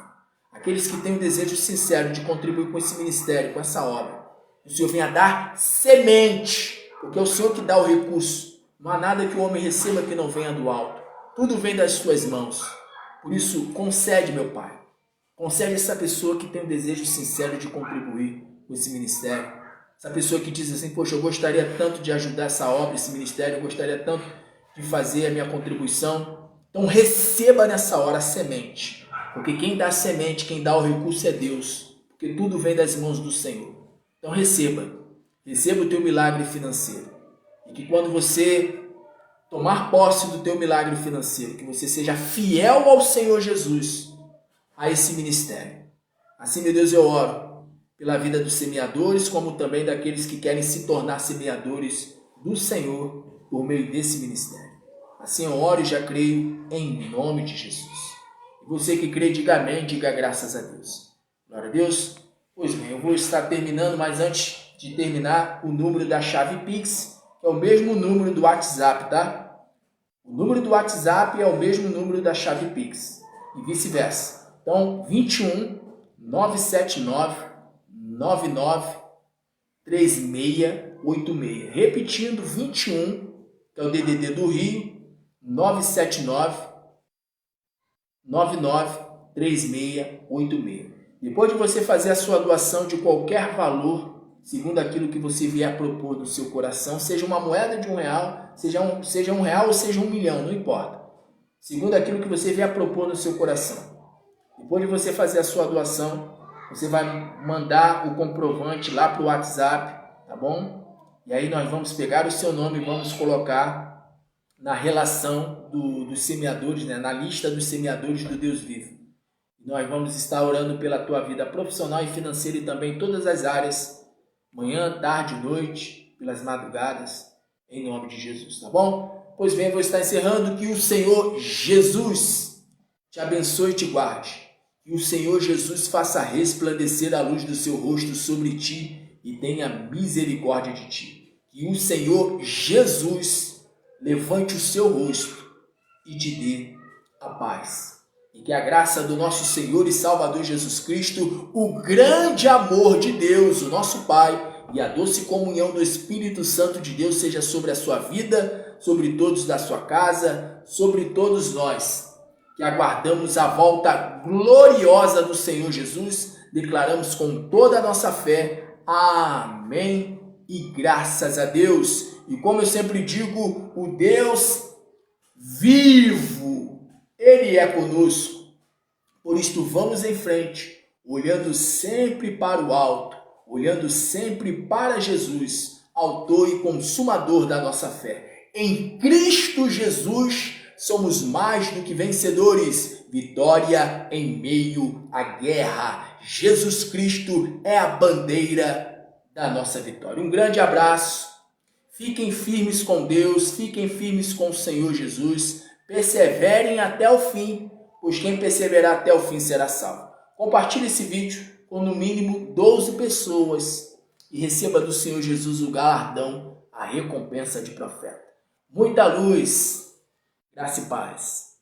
S1: Aqueles que têm o desejo sincero de contribuir com esse ministério, com essa obra. Que o Senhor venha dar semente, porque é o Senhor que dá o recurso. Não há nada que o homem receba que não venha do alto. Tudo vem das tuas mãos. Por isso, concede, meu Pai. Concede essa pessoa que tem um desejo sincero de contribuir com esse ministério. Essa pessoa que diz assim, poxa, eu gostaria tanto de ajudar essa obra, esse ministério, eu gostaria tanto de fazer a minha contribuição. Então receba nessa hora a semente. Porque quem dá a semente, quem dá o recurso é Deus. Porque tudo vem das mãos do Senhor. Então receba. Receba o teu milagre financeiro. E que quando você tomar posse do teu milagre financeiro, que você seja fiel ao Senhor Jesus, a esse ministério. Assim, meu Deus, eu oro pela vida dos semeadores, como também daqueles que querem se tornar semeadores do Senhor por meio desse ministério. Assim eu oro e já creio em nome de Jesus. E você que crê, diga amém, diga graças a Deus. Glória a Deus. Pois bem, eu vou estar terminando, mas antes de terminar, o número da chave Pix, que é o mesmo número do WhatsApp, tá? O número do WhatsApp é o mesmo número da chave Pix e vice-versa. Então, 21 979 99 3686. Repetindo, 21, que é o DDD do Rio, 979 99 3686. Depois de você fazer a sua doação de qualquer valor, segundo aquilo que você vier propor no seu coração, seja uma moeda de R$1, seja R$1 ou seja 1 milhão, não importa. Segundo aquilo que você vier propor no seu coração. Depois de você fazer a sua doação, você vai mandar o comprovante lá para o WhatsApp, tá bom? E aí nós vamos pegar o seu nome e vamos colocar na relação dos semeadores, né? Na lista dos semeadores do Deus vivo. Nós vamos estar orando pela tua vida profissional e financeira e também em todas as áreas, manhã, tarde, noite, pelas madrugadas, em nome de Jesus, tá bom? Pois bem, vou estar encerrando. Que o Senhor Jesus te abençoe e te guarde. Que o Senhor Jesus faça resplandecer a luz do seu rosto sobre ti e tenha misericórdia de ti. Que o Senhor Jesus levante o seu rosto e te dê a paz. E que a graça do nosso Senhor e Salvador Jesus Cristo, o grande amor de Deus, o nosso Pai, e a doce comunhão do Espírito Santo de Deus seja sobre a sua vida, sobre todos da sua casa, sobre todos nós, que aguardamos a volta gloriosa do Senhor Jesus, declaramos com toda a nossa fé, amém e graças a Deus. E como eu sempre digo, o Deus vivo, Ele é conosco. Por isto vamos em frente, olhando sempre para o alto, olhando sempre para Jesus, autor e consumador da nossa fé. Em Cristo Jesus somos mais do que vencedores. Vitória em meio à guerra. Jesus Cristo é a bandeira da nossa vitória. Um grande abraço. Fiquem firmes com Deus, fiquem firmes com o Senhor Jesus. Perseverem até o fim, pois quem perseverar até o fim será salvo. Compartilhe esse vídeo com no mínimo 12 pessoas e receba do Senhor Jesus o galardão, a recompensa de profeta. Muita luz, graça e paz.